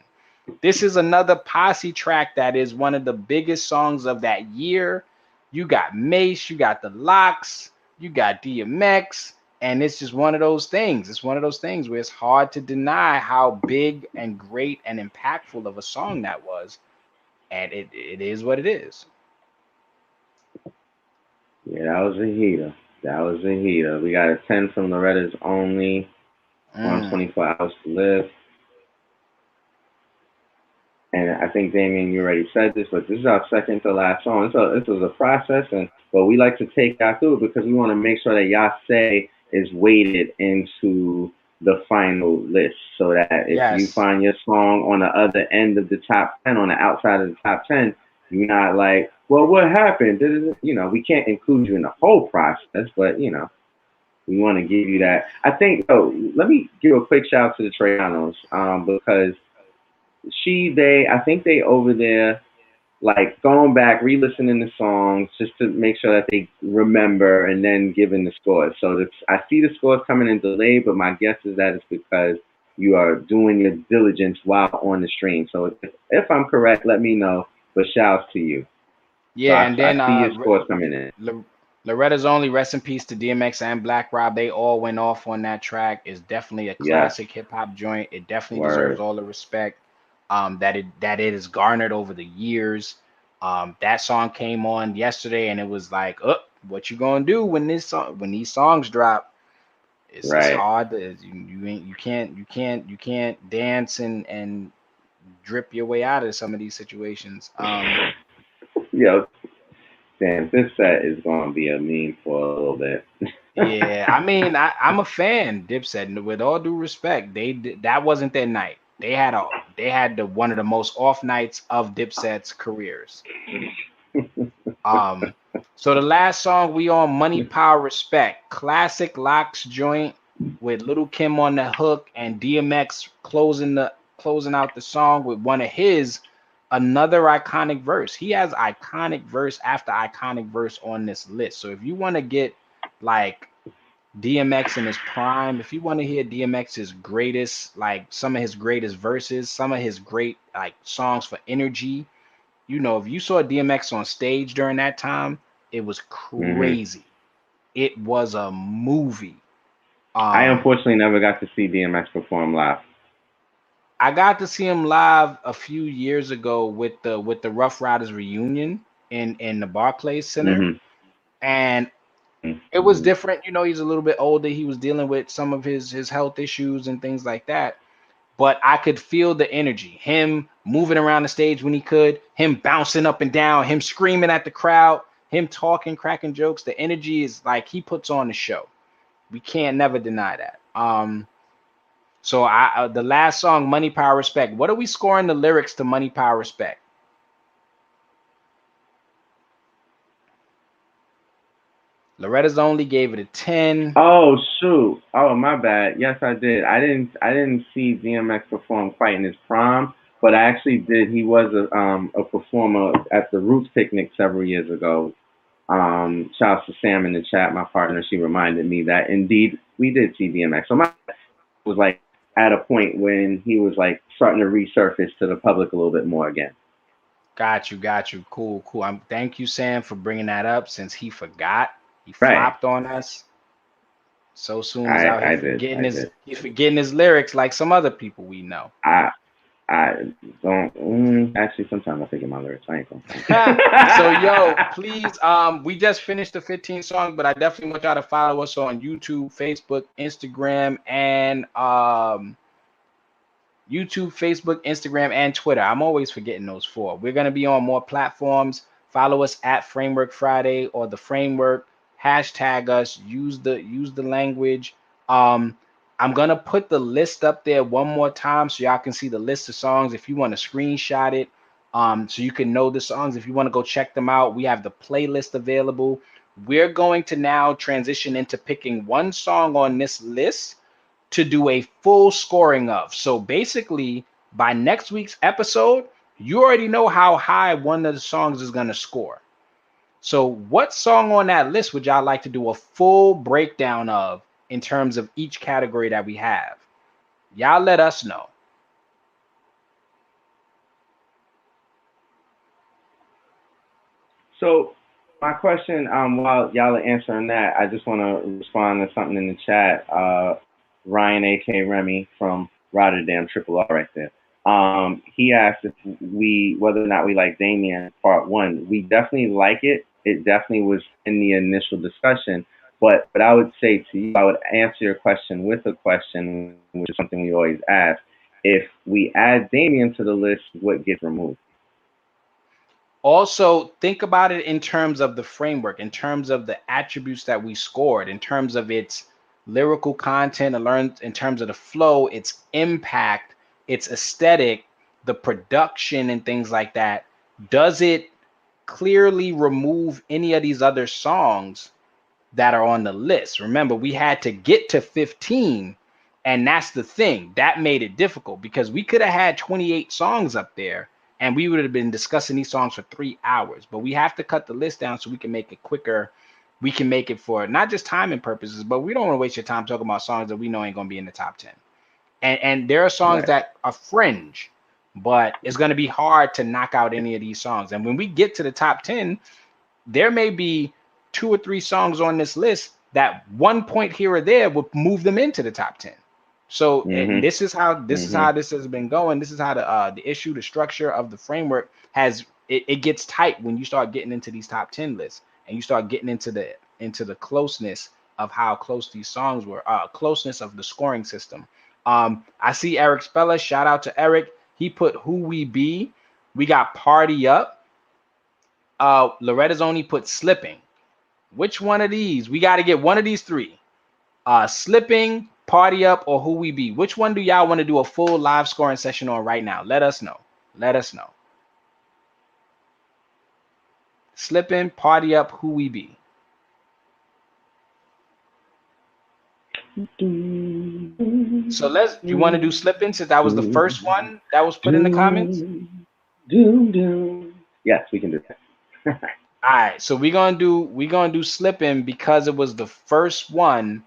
This is another posse track that is one of the biggest songs of that year. You got Mace, you got the Locks, you got DMX, and it's just one of those things. It's one of those things where it's hard to deny how big and great and impactful of a song that was. And it is what it is. Yeah, that was a heater. That was a heater. We got a 10 from Loretta's Only on Mm. 24 Hours to Live. And I think, Damien, you already said this, but this is our second to last song. This was a process, but we like to take y'all through it because we want to make sure that y'all say is weighted into the final list so that if you Yes. find your song on the other end of the top 10, on the outside of the top 10, you're not like, well, what happened? We can't include you in the whole process, but, we want to give you that. I think, let me give a quick shout out to the Trianos because I think they over there like going back, re-listening the songs just to make sure that they remember and then giving the scores. So I see the scores coming in delayed, but my guess is that it's because you are doing your diligence while on the stream. So if I'm correct, let me know. But shouts to you. So Yeah, and I then see your scores coming in. Loretta's Only, rest in peace to DMX and Black Rob. They all went off on that track. It's definitely a Yes, classic hip hop joint. It definitely deserves word. all the respect that it has garnered over the years. That song came on yesterday, and it was like, oh, what you gonna do when these songs drop? It's Right. hard. You can't dance and drip your way out of some of these situations. Yo, damn, this set is gonna be a meme for a little bit. Yeah, I mean, I'm a fan. Dipset, with all due respect, that wasn't their night. They had one of the most off nights of Dipset's careers. Um, so the last song we on, Money, Power, Respect, classic Locks joint with Little Kim on the hook and DMX closing out the song with one of his another iconic verse. He has iconic verse after iconic verse on this list. So if you want to get like DMX in his prime, if you want to hear DMX's greatest, like some of his greatest verses, some of his great like songs for energy, if you saw DMX on stage during that time, it was Hmm. crazy. it was a movie. I unfortunately never got to see DMX perform live. I got to see him live a few years ago with the Rough Riders reunion in the Barclays Center, Mm-hmm. and it was Mm-hmm. different. You know, he's a little bit older. He was dealing with some of his health issues and things like that. But I could feel the energy, him moving around the stage when he could, him bouncing up and down, him screaming at the crowd, him talking, cracking jokes. The energy is like he puts on the show. We can't never deny that. So the last song, Money, Power, Respect. What are we scoring the lyrics to Money, Power, Respect? Loretta's Only gave it a 10. Oh shoot! Oh my bad. Yes, I did. I didn't see DMX perform quite in his prime, but I actually did. He was a performer at the Roots picnic several years ago. Shout out to Sam in the chat, my partner. She reminded me that indeed we did see DMX. So my was like at a point when he was like starting to resurface to the public a little bit more again. Got you, got you. Cool, cool. Thank you, Sam, for bringing that up since he forgot. He Right. flopped on us. So soon is out here I did. forgetting I his did. he's forgetting his lyrics like some other people we know. I I don't actually sometimes I forget my lyrics. I ain't So yo, gonna. please, we just finished the 15 songs, but I definitely want y'all to follow us on YouTube, Facebook, Instagram, and Twitter. I'm always forgetting those four. We're gonna be on more platforms. Follow us at Framework Friday or the Framework. Hashtag us. Use the language. Um, I'm gonna put the list up there one more time so y'all can see the list of songs. If you want to screenshot it, so you can know the songs. If you want to go check them out, we have the playlist available. We're going to now transition into picking one song on this list to do a full scoring of. So basically, by next week's episode, you already know how high one of the songs is going to score. So, what song on that list would y'all like to do a full breakdown of in terms of each category that we have? Y'all let us know. So my question, while y'all are answering that, I just want to respond to something in the chat. Ryan, aka Remy from Rotterdam, Triple R, right there. He asked if whether or not we like Damien Part One. We definitely like it. It definitely was in the initial discussion. But I would say to you, I would answer your question with a question, which is something we always ask. If we add Damien to the list, what gets removed? Also, think about it in terms of the framework, in terms of the attributes that we scored, in terms of its lyrical content, in terms of the flow, its impact, its aesthetic, the production, and things like that. Does it clearly remove any of these other songs that are on the list? Remember, we had to get to 15, and that's the thing that made it difficult because we could have had 28 songs up there and we would have been discussing these songs for 3 hours, but we have to cut the list down so we can make it quicker. We can make it for not just timing purposes, but we don't want to waste your time talking about songs that we know ain't going to be in the top 10. And there are songs Right. that are fringe, but it's going to be hard to knock out any of these songs. And when we get to the top 10, there may be 2 or 3 songs on this list that one point here or there would move them into the top 10. So and Mm-hmm. this has been going. This is how the structure of the framework has it gets tight when you start getting into these top 10 lists and you start getting into the closeness of how close these songs were, closeness of the scoring system. I see Eric Speller. Shout out to Eric. He put Who We Be. We got Party Up. Loretta's Only put Slipping. Which one of these? We got to get one of these three. Slipping, Party Up, or Who We Be. Which one do y'all want to do a full live scoring session on right now? Let us know. Let us know. Slipping, Party Up, Who We Be. So do you want to do Slipping since that was the first one that was put in the comments? Yes, we can do that. All right, so we're gonna do Slipping because it was the first one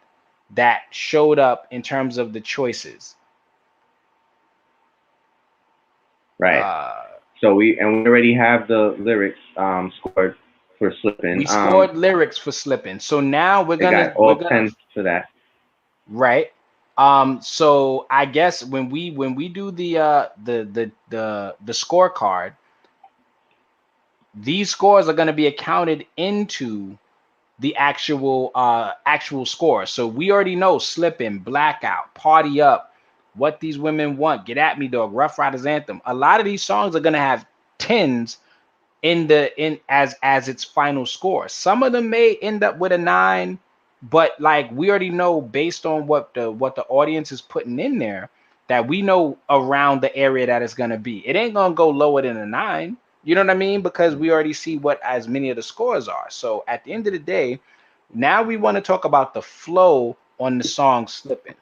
that showed up in terms of the choices. Right. So we already have the lyrics scored. for Slippin. We scored lyrics for Slippin. So now It got we're all gonna 10 for that. right. So I guess when we do the scorecard, these scores are gonna be accounted into the actual score. So we already know Slippin', Blackout, Party Up, What These Women Want, Get At Me Dog, Rough Riders Anthem. A lot of these songs are gonna have tens in as its final score. Some of them may end up with a 9, but like we already know based on what the audience is putting in there that we know around the area that it's gonna be. It ain't gonna go lower than a 9. You know what I mean? Because we already see what as many of the scores are. So at the end of the day, now we want to talk about the flow on the song Slippin'.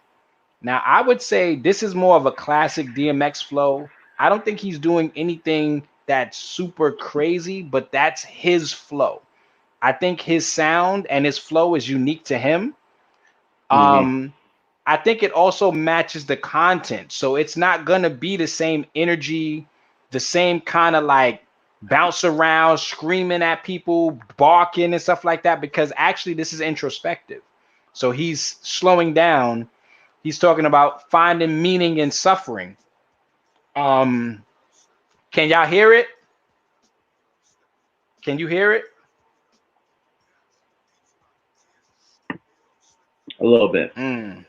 Now, I would say this is more of a classic DMX flow. I don't think he's doing anything that's super crazy, but that's his flow. I think his sound and his flow is unique to him. Hmm. Um, I think it also matches the content. So it's not gonna be the same energy, the same kind of like bounce around, screaming at people, barking and stuff like that, because actually this is introspective. So he's slowing down. He's talking about finding meaning in suffering. Um, can y'all hear it? Can you hear it? A little bit. Mm.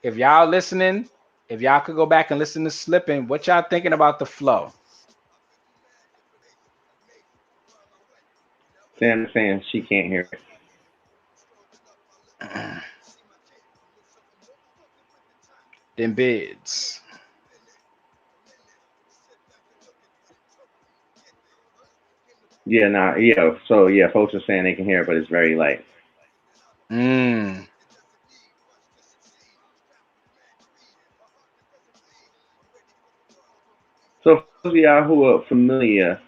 If y'all listening, if y'all could go back and listen to Slippin', what y'all thinking about the flow? Sam saying she can't hear it. Them bids. Yeah, nah, yeah. So yeah, folks are saying they can hear it, but it's very light. Mm. So for those of y'all who are familiar,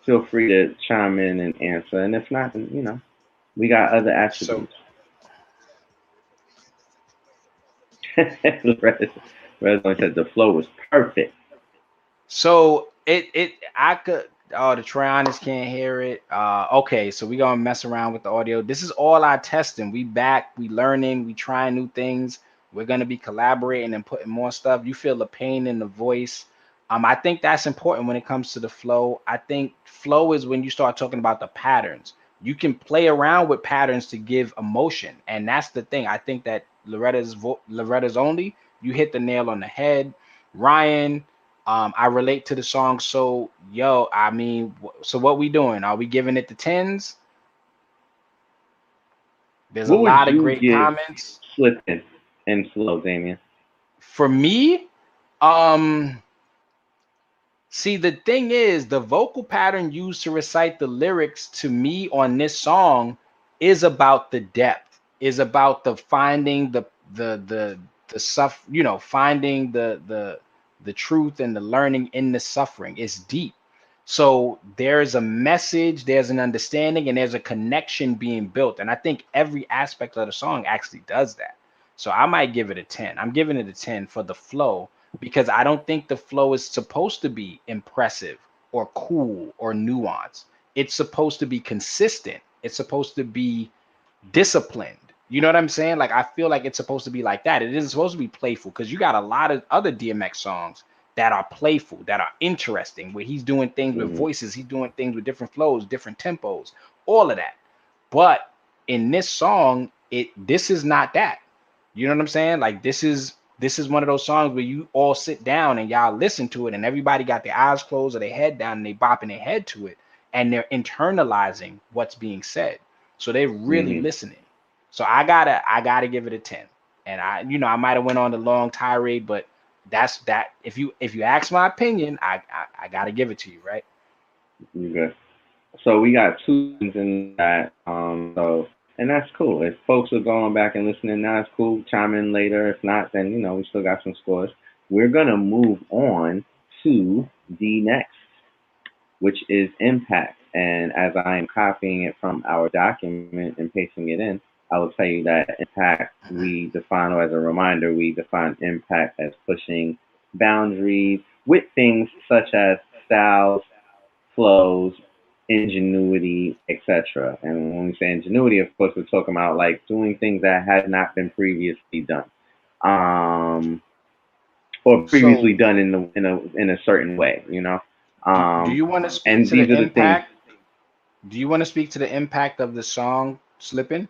feel free to chime in and answer. And if not, then we got other So attributes. Red only said the flow was perfect. it I could oh the Trionist can't hear it. Okay, so we gonna mess around with the audio. This is all our testing. We back, we learning, we trying new things. We're gonna be collaborating and putting more stuff. You feel the pain in the voice. I think that's important when it comes to the flow. I think flow is when you start talking about the patterns. You can play around with patterns to give emotion, and that's the thing. I think that Loretta's only you hit the nail on the head. Ryan, I relate to the song. So, yo, I mean, so what we doing? Are we giving it the tens? There's a What would lot of you great give comments. Slippin' and Flow, Damien? For me, um, see, the thing is, the vocal pattern used to recite the lyrics to me on this song is about the depth, is about the finding the stuff, finding the truth and the learning in the suffering. It's deep. So there's a message, there's an understanding, and there's a connection being built. And I think every aspect of the song actually does that. So I might give it a 10. I'm giving it a 10 for the flow because I don't think the flow is supposed to be impressive or cool or nuanced. It's supposed to be consistent. It's supposed to be disciplined. You know what I'm saying? Like I feel like it's supposed to be like that. It isn't supposed to be playful because you got a lot of other DMX songs that are playful, that are interesting, where he's doing things with Hmm. voices, he's doing things with different flows, different tempos, all of that. But in this song, this is not that. You know what I'm saying? Like this is one of those songs where you all sit down and y'all listen to it and everybody got their eyes closed or their head down and they bopping their head to it and they're internalizing what's being said. So they're really Hmm. listening. So I gotta give it a 10. And I might have went on a long tirade, but that's that. If you ask my opinion, I gotta give it to you, right? You good? So we got two things in that. So and that's cool. If folks are going back and listening now, it's cool. Chime in later. If not, then we still got some scores. We're gonna move on to the next, which is impact. And as I am copying it from our document and pasting it in, I will tell you that impact we define, or as a reminder, we define impact as pushing boundaries with things such as styles, flows, ingenuity, etc. And when we say ingenuity, of course, we're talking about like doing things that had not been previously done, um, or previously So done in a certain way, you know. do you want to speak And to these the are the things. impact? Do you want to speak to the impact of the song Slippin'?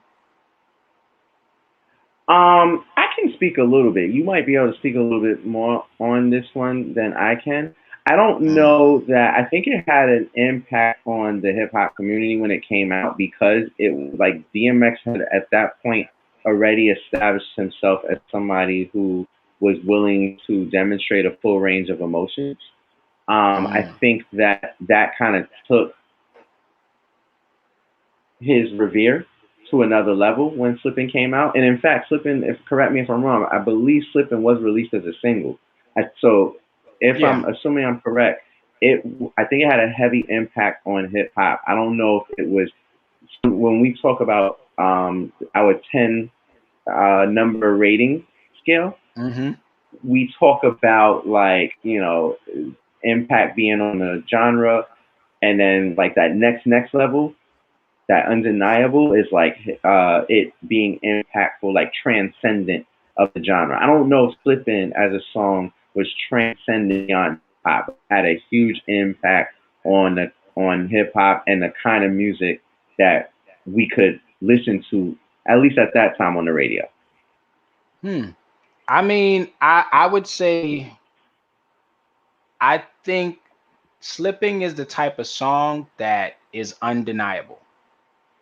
I can speak a little bit. You might be able to speak a little bit more on this one than I can. I don't Mm. know that. I think it had an impact on the hip hop community when it came out because it like DMX had at that point already established himself as somebody who was willing to demonstrate a full range of emotions. I Mm. think that that kind of took his revere to another level when Slippin' came out. And in fact, Slippin', if correct me if I'm wrong, I believe Slippin' was released as a single. So if Yeah. I'm assuming I'm correct, it I think it had a heavy impact on hip hop. I don't know if it was when we talk about our 10 number rating scale, Mm-hmm. we talk about like impact being on the genre, and then like that next level, that undeniable is like it being impactful, like transcendent of the genre. I don't know if Slippin' as a song was transcendent beyond pop. It had a huge impact on hip hop and the kind of music that we could listen to, at least at that time on the radio. Hmm. I mean, I would say I think Slipping is the type of song that is undeniable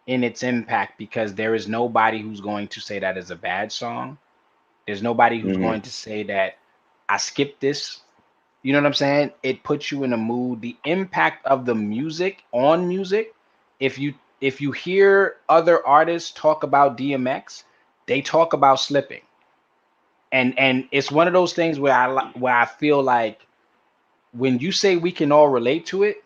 in its impact because there is nobody who's going to say that is a bad song. There's nobody who's Hmm. going to say that I skipped this. You know what I'm saying? It puts you in a mood. The impact of the music on music, if you hear other artists talk about DMX, they talk about Slipping. And it's one of those things where I feel like when you say we can all relate to it,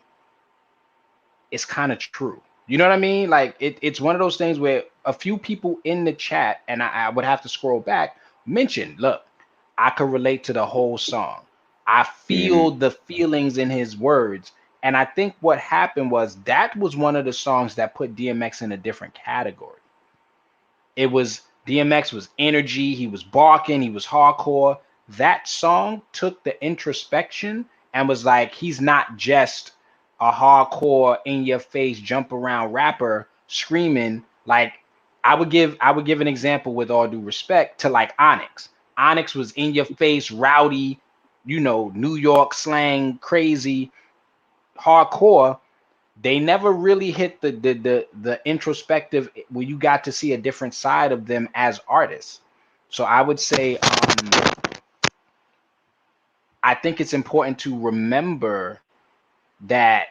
it's kind of true. You know what I mean? Like it's one of those things where a few people in the chat, and I would have to scroll back, mentioned, look, I could relate to the whole song. I Hmm. feel the feelings in his words. And I think what happened was that was one of the songs that put DMX in a different category. It was DMX was energy, he was barking, he was hardcore. That song took the introspection and was like, he's not just a hardcore in your face jump around rapper screaming. Like I would give an example with all due respect to like Onyx. Onyx was in your face, rowdy, New York slang, crazy, hardcore. They never really hit the introspective where you got to see a different side of them as artists. So I would say I think it's important to remember that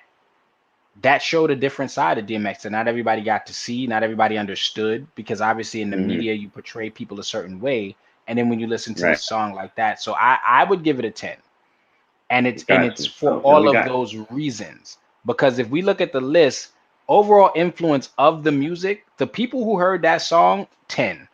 that showed a different side of DMX that not everybody got to see, not everybody understood, because obviously in the Hmm. media you portray people a certain way, and then when you listen to Right. this song like that, so I would give it a 10. And Got it's you. for Now all we of got. those reasons, because if we look at the list, overall influence of the music, the people who heard that song, 10.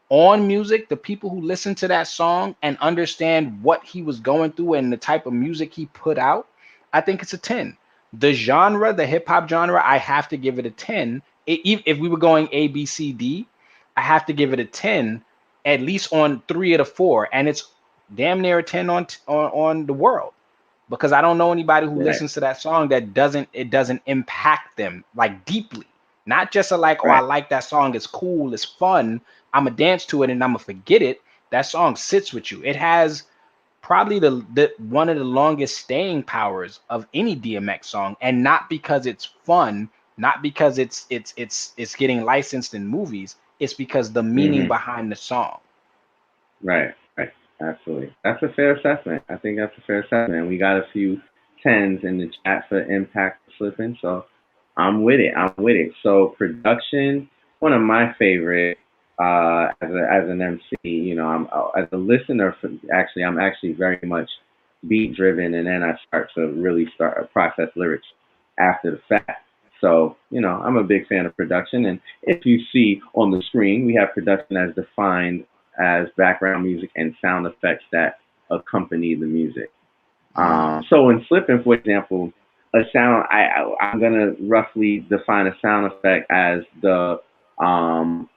On music, the people who listen to that song and understand what he was going through and the type of music he put out, I think it's a 10. The genre, the hip hop genre, I have to give it a 10. If we were going A, B, C, D, I have to give it a 10, at least on three of the four. And it's damn near a 10 on the world, because I don't know anybody who Right. listens to that song that doesn't impact them like deeply. Not just a like, oh, I Right. like that song, it's cool, it's fun, I'm gonna dance to it and I'm gonna forget it. That song sits with you. It has probably the one of the longest staying powers of any DMX song, and not because it's fun, not because it's getting licensed in movies. It's because the meaning Hmm. behind the song. Right, right. Absolutely. That's a fair assessment. I think that's a fair assessment. We got a few tens in the chat for impact slipping, so I'm with it. I'm with it. So production, one of my favorite as an MC. I'm as a listener. Actually, I'm actually very much beat driven, and then I start to really start process lyrics after the fact. So, I'm a big fan of production. And if you see on the screen, we have production as defined as background music and sound effects that accompany the music. Mm. So in Slippin', for example, a sound. I'm gonna roughly define a sound effect as the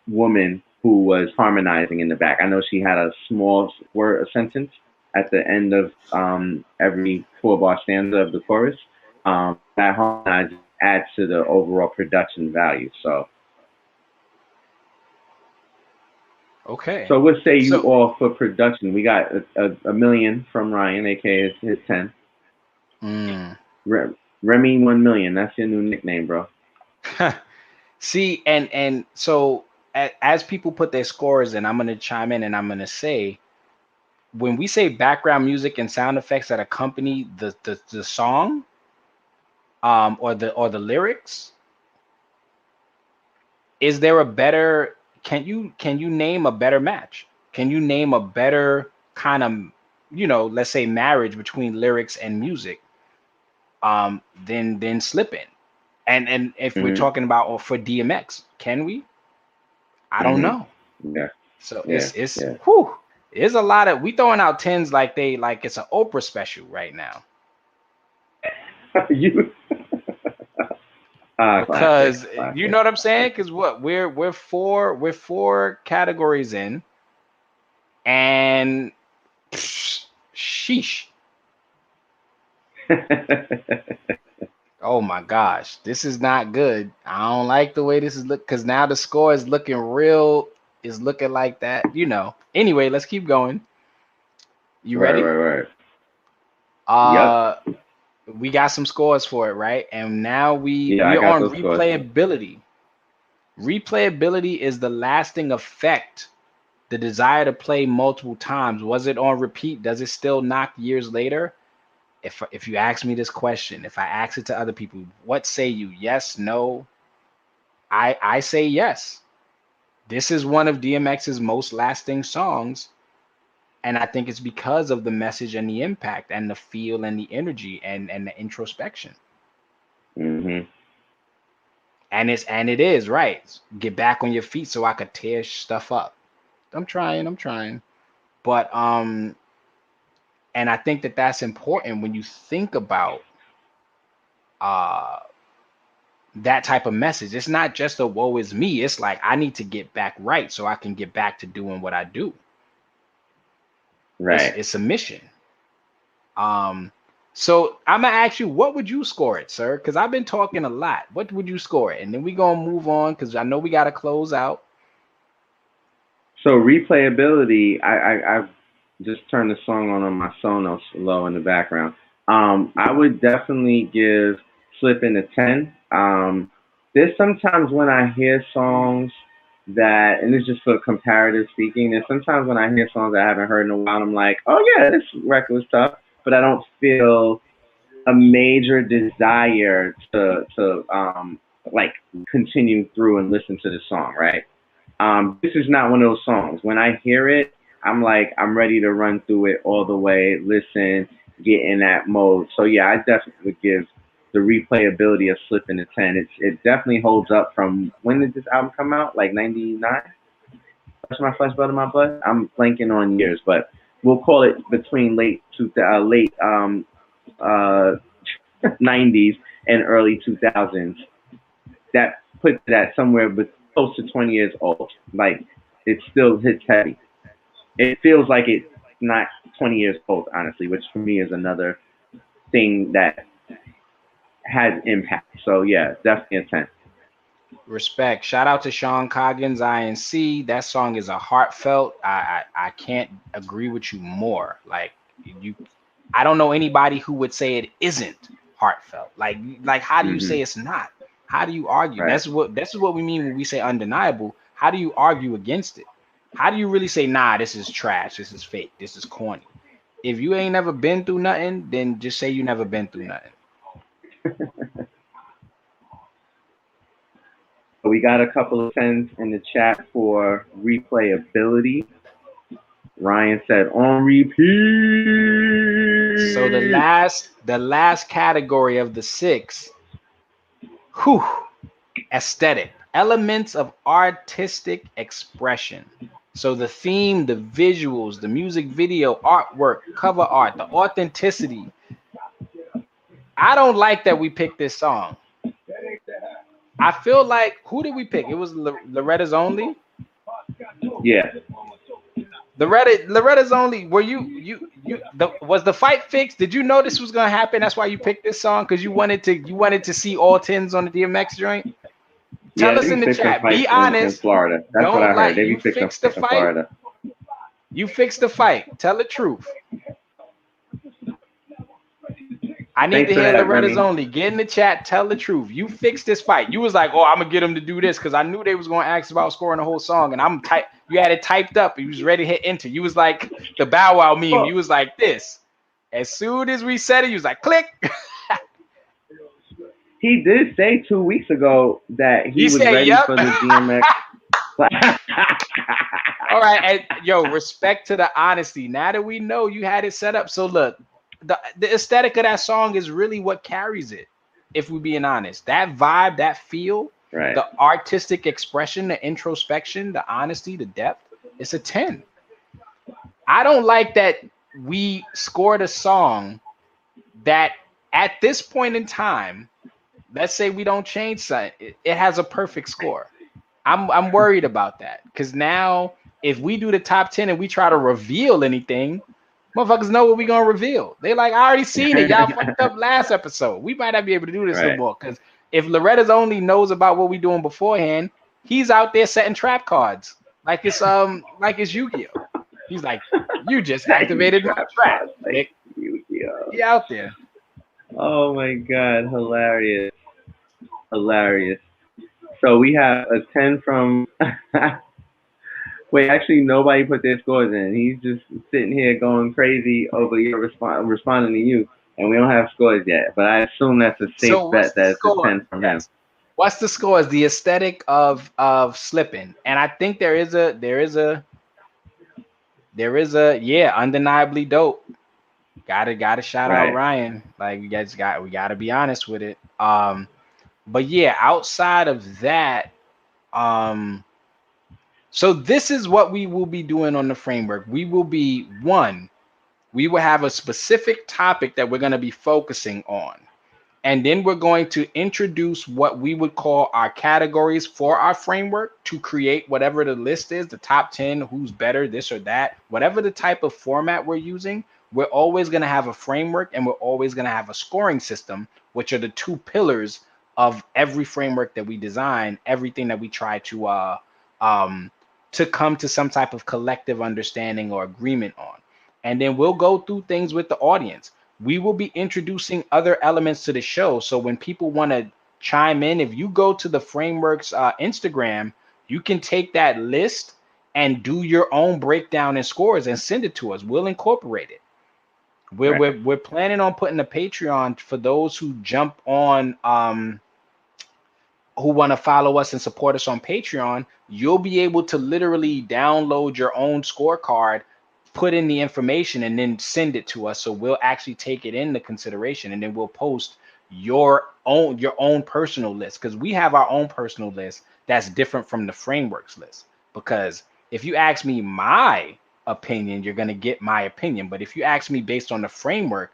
woman who was harmonizing in the back. I know she had a small word, a sentence at the end of every 4 bar stanza of the chorus. That harmonizing adds to the overall production value. So, Okay. so we'll say you So all for production. We got a million from Ryan, aka his 10. mm. Remy 1 million. That's your new nickname, bro. See, and so as people put their scores in, I'm gonna chime in and I'm gonna say, when we say background music and sound effects that accompany the song, or the lyrics, is there a better, can you name a better match? Can you name a better kind of, let's say, marriage between lyrics and music, than Slippin? And if we're Mhm. talking about, or for DMX, can we? I don't Mhm. know. Yeah. So Yeah. it's Yeah. whew, there's a lot of, we throwing out tens like it's an Oprah special right now. You. Classic. Because you know Classic. what I'm saying? Because what, we're four categories in, and sheesh. Oh my gosh, this is not good. I don't like the way this is look, because now the score is looking real, is looking like that. Anyway, let's keep going. You Right. ready? Right. Right. Yep. Uh we got some scores for it, right? And now Yeah. I we're got on those scores. replayability. Replayability is the lasting effect, the desire to play multiple times. Was it on repeat? Does it still knock years later? If you ask me this question, if I ask it to other people, what say you? Yes, no? I say yes. This is one of DMX's most lasting songs, and I think it's because of the message and the impact and the feel and the energy and the introspection. Mhm. And it is right. Get back on your feet so I could tear stuff up. I'm trying. But and I think that that's important when you think about uh that type of message. It's not just a woe is me. It's like, I need to get back right so I can get back to doing what I do. It's Right. it's a mission. Um, so I'm gonna ask you, what would you score it, sir? Because I've been talking a lot. What would you score it? And then we gonna move on because I know we gotta close out. So replayability. I just turned the song on my Sonos low in the background. I would definitely give Slippin' a 10. There's sometimes when I hear songs that, and it's just for comparative speaking, there's sometimes when I hear songs I haven't heard in a while, I'm like, oh yeah, this record was tough, but I don't feel a major desire to like continue through and listen to the song, right? This is not one of those songs. When I hear it, I'm like, I'm ready to run through it all the way, listen, get in that mode. So yeah, I definitely would give the replayability of Slippin' a 10. It definitely holds up from, when did this album come out? Like 99? Flesh My Flesh, Blood of My Blood? I'm blanking on years, but we'll call it between late uh 90s and early 2000s. That puts that somewhere but close to 20 years old. Like, it still hits heavy. It feels like it's not 20 years old, honestly, which for me is another thing that has impact. So yeah, definitely a 10. Respect. Shout out to Sean Coggins, INC. That song is a heartfelt. I can't agree with you more. Like, you, I don't know anybody who would say it isn't heartfelt. Like how do you say Mhm. it's not? How do you argue? Right. This is what we mean when we say undeniable. How do you argue against it? How do you really say, nah, this is trash, this is fake, this is corny? If you ain't never been through nothing, then just say you never been through nothing. So we got a couple of tens in the chat for replayability. Ryan said on So the repeat. last category of the six, whew, aesthetic, elements of artistic expression. So the theme, the visuals, the music video, artwork, cover art, the authenticity. I don't like that we picked this song. I feel like, who did we pick? It was Loretta's Only. Yeah. Loretta's Only. Were was the fight fixed? Did you know this was gonna happen? That's why you picked this song, because you wanted to see all tens on the DMX joint. Yeah, Tell they us be in the fixing chat. Be fights in honest. Florida. That's what Don't I heard. like They be you fixing fixed the fights in fight. Florida. You fixed the fight. Tell the truth. I need Thanks to for hear that, Loretta's Remy. Only. Get in the chat. Tell the truth. You fixed this fight. You was like, oh, I'm gonna get him to do this because I knew they was gonna ask about scoring the whole song, and I'm type. You had it typed up. You was ready to hit enter. You was like the Bow Wow meme. You was like this. As soon as we said it, you was like, click. He did say 2 weeks ago that he He was said, ready yep. for the DMX. All right, and yo, respect to the honesty. Now that we know you had it set up, so look, the aesthetic of that song is really what carries it. If we're being honest, that vibe, that feel, Right. the artistic expression, the introspection, the honesty, the depth, it's a 10. I don't like that we scored a song that at this point in time, let's say we don't change something, it has a perfect score. I'm worried about that because now if we do the top 10 and we try to reveal anything, motherfuckers know what we gonna reveal. They like, I already seen it. Y'all fucked up last episode. We might not be able to do this no Right. more because if Loretta's Only knows about what we doing beforehand, he's out there setting trap cards like it's Yu-Gi-Oh. He's like, you just Setting activated my trap trap, cards like Nick. Yu-Gi-Oh. He out there. Oh my god, hilarious. Hilarious. So we have a 10 from. Wait, actually, nobody put their scores in. He's just sitting here going crazy over your responding to you, and we don't have scores yet. But I assume that's a safe So what's bet the that it's a score? 10 from him. Yes. What's the score? Is the aesthetic of Slippin', and I think there is a yeah, undeniably dope. Gotta shout out Right. Ryan. Like we gotta be honest with it. But yeah, outside of that, um, so this is what we will be doing on the framework. We will be we will have a specific topic that we're gonna be focusing on. And then we're going to introduce what we would call our categories for our framework to create whatever the list is, the top 10, who's better, this or that, whatever the type of format we're using. We're always going to have a framework and we're always going to have a scoring system, which are the two pillars of every framework that we design, everything that we try to come to some type of collective understanding or agreement on. And then we'll go through things with the audience. We will be introducing other elements to the show. So when people want to chime in, if you go to the framework's Instagram, you can take that list and do your own breakdown and scores and send it to us. We'll incorporate it. We're, Right. we're, we're planning on putting a Patreon for those who jump on, who want to follow us and support us on Patreon. You'll be able to literally download your own scorecard, put in the information, and then send it to us. So we'll actually take it into consideration, and then we'll post your own personal list, because we have our own personal list that's different from the frameworks list. Because if you ask me my opinion, you're going to get my opinion. But if you ask me based on the framework,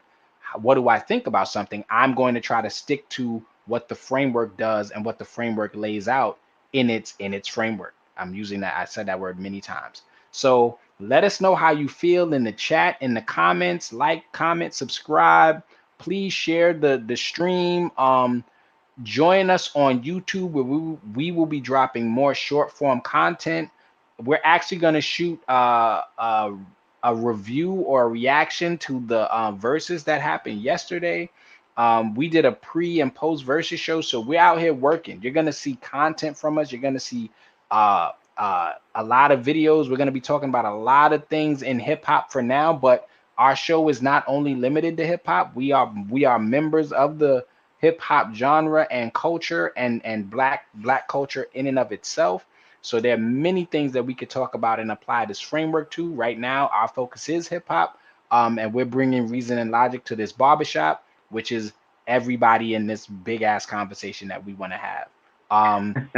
what do I think about something, I'm going to try to stick to what the framework does and what the framework lays out in its framework. I'm using that. I said that word many times. So let us know how you feel in the chat, in the comments. Like, comment, subscribe. Please share the stream. Join us on YouTube, where we will be dropping more short form content. We're actually going to shoot a review or a reaction to the verses that happened yesterday. We did a pre and post versus show, so we're out here working. You're going to see content from us. You're going to see a lot of videos. We're going to be talking about a lot of things in hip hop for now, but our show is not only limited to hip hop. We are members of the hip hop genre and culture, and black culture in and of itself. So there are many things that we could talk about and apply this framework to. Right now, our focus is hip hop, and we're bringing reason and logic to this barbershop, which is everybody in this big ass conversation that we want to have. Um,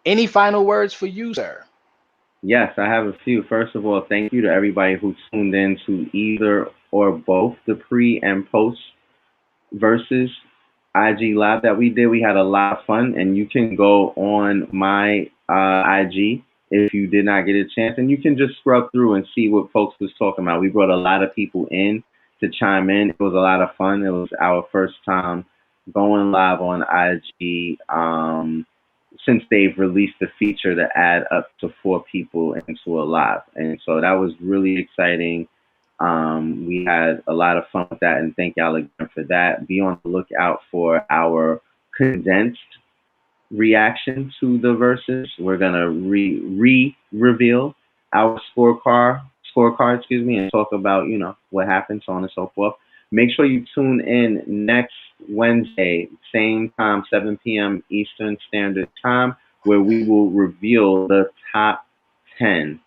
any final words for you, sir? Yes, I have a few. First of all, thank you to everybody who tuned in to either or both the pre and post versus IG live that we did. We had a lot of fun, and you can go on my IG if you did not get a chance, and you can just scrub through and see what folks was talking about. We brought a lot of people in to chime in. It was a lot of fun. It was our first time going live on IG since they've released the feature to add up to 4 people into a live, and so that was really exciting. We had a lot of fun with that, and thank y'all again for that. Be on the lookout for our condensed reaction to the verses. We're gonna reveal our scorecard, excuse me, and talk about what happened, so on and so forth. Make sure you tune in next Wednesday, same time, 7 p.m. Eastern Standard Time, where we will reveal the top 10,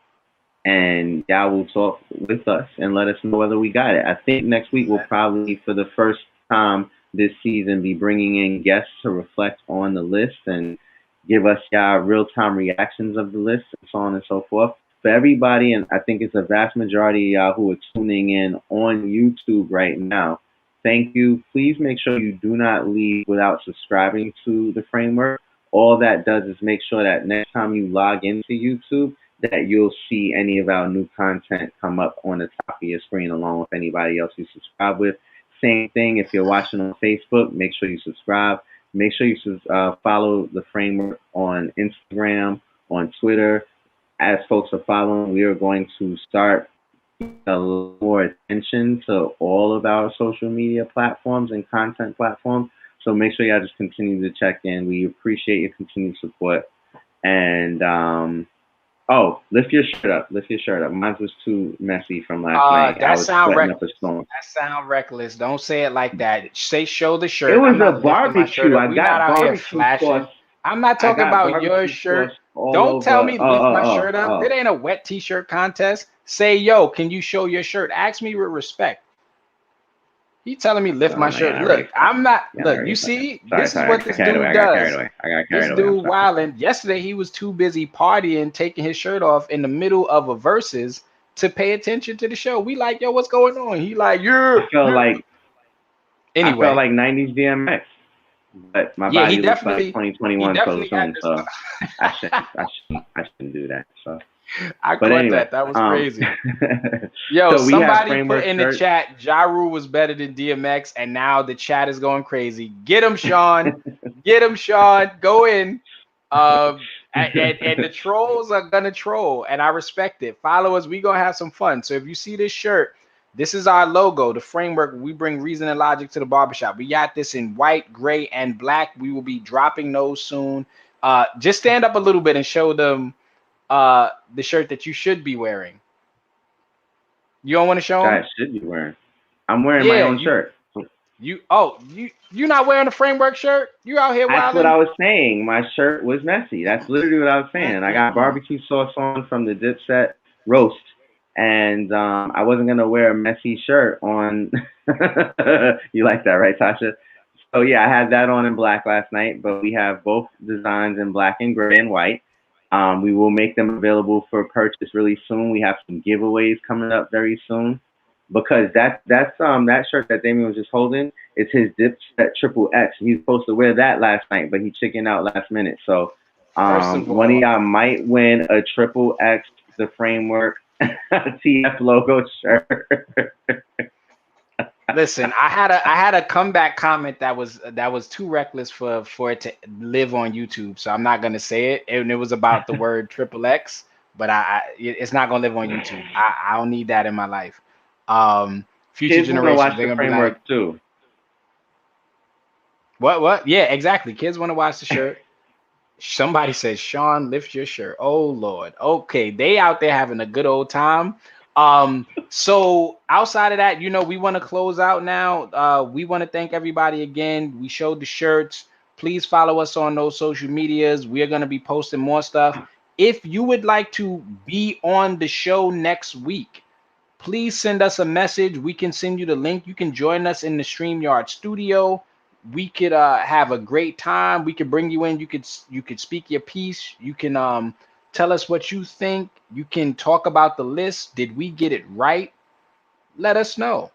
and y'all will talk with us and let us know whether we got it. I think next week we'll probably, for the first time this season, be bringing in guests to reflect on the list and give us y'all real-time reactions of the list and so on and so forth. For everybody, and I think it's a vast majority of y'all who are tuning in on YouTube right now, thank you. Please make sure you do not leave without subscribing to the framework. All that does is make sure that next time you log into YouTube, that you'll see any of our new content come up on the top of your screen along with anybody else you subscribe with. Same thing if you're watching on Facebook, make sure you subscribe. Make sure you follow the framework on Instagram, on Twitter. As folks are following, we are going to start a little more attention to all of our social media platforms and content platforms. So make sure y'all just continue to check in. We appreciate your continued support. And oh, lift your shirt up. Lift your shirt up. Mine was too messy from last night. I was sweating up a storm. That sound reckless. Don't say it like that. Say show the shirt. It was a barbecue. I got barbecue sauce. I'm not talking about your shirt. Don't tell me lift my shirt up. It ain't a wet t-shirt contest. Say, yo, can you show your shirt? Ask me with respect. He telling me lift my shirt. Look, I'm not. Look, you see, this is what this dude does. I got carried away. This dude wilding. Yesterday, he was too busy partying, taking his shirt off in the middle of a verses to pay attention to the show. We like, yo, what's going on? He like, yeah. I felt like 90s DMX, but my body looks like 2021 SoSoon, so I shouldn't do that. So. I caught that. That was crazy. Yo, so somebody put in the chat, Ja Rule was better than DMX, and now the chat is going crazy. Get him, Sean. Get him, Sean. Go in. And the trolls are gonna troll, and I respect it. Follow us. We gonna have some fun. So if you see this shirt, this is our logo, the framework. We bring reason and logic to the barbershop. We got this in white, gray, and black. We will be dropping those soon. Just stand up a little bit and show them the shirt that you should be wearing. You don't want to show them? I should be wearing. I'm wearing my own shirt. You not wearing a framework shirt? You out here wilding? That's what I was saying. My shirt was messy. That's literally what I was saying. I got barbecue sauce on from the Dipset roast, and I wasn't gonna wear a messy shirt on. You like that, right, Tasha? So yeah, I had that on in black last night, but we have both designs in black and gray and white. We will make them available for purchase really soon. We have some giveaways coming up very soon, because that shirt that Damien was just holding is his Dipset Triple X. He was supposed to wear that last night, but he chickened out last minute. So one of y'all might win a Triple X, the framework TF logo shirt. Listen, I had a comeback comment that was too reckless for it to live on YouTube, so I'm not gonna say it. And it was about the word triple X, but it's not gonna live on YouTube. I don't need that in my life. Future Kids generations, watch they're the gonna be framework like, too. What? Yeah, exactly. Kids want to watch the shirt. Somebody says, Sean, lift your shirt. Oh Lord. Okay, they out there having a good old time. So outside of that, we want to close out now. We want to thank everybody again. We showed the shirts. Please follow us on those social medias. We are going to be posting more stuff. If you would like to be on the show next week, please send us a message. We can send you the link. You can join us in the StreamYard studio. We could have a great time. We could bring you in. You could speak your piece. You can tell us what you think. You can talk about the list. Did we get it right? Let us know.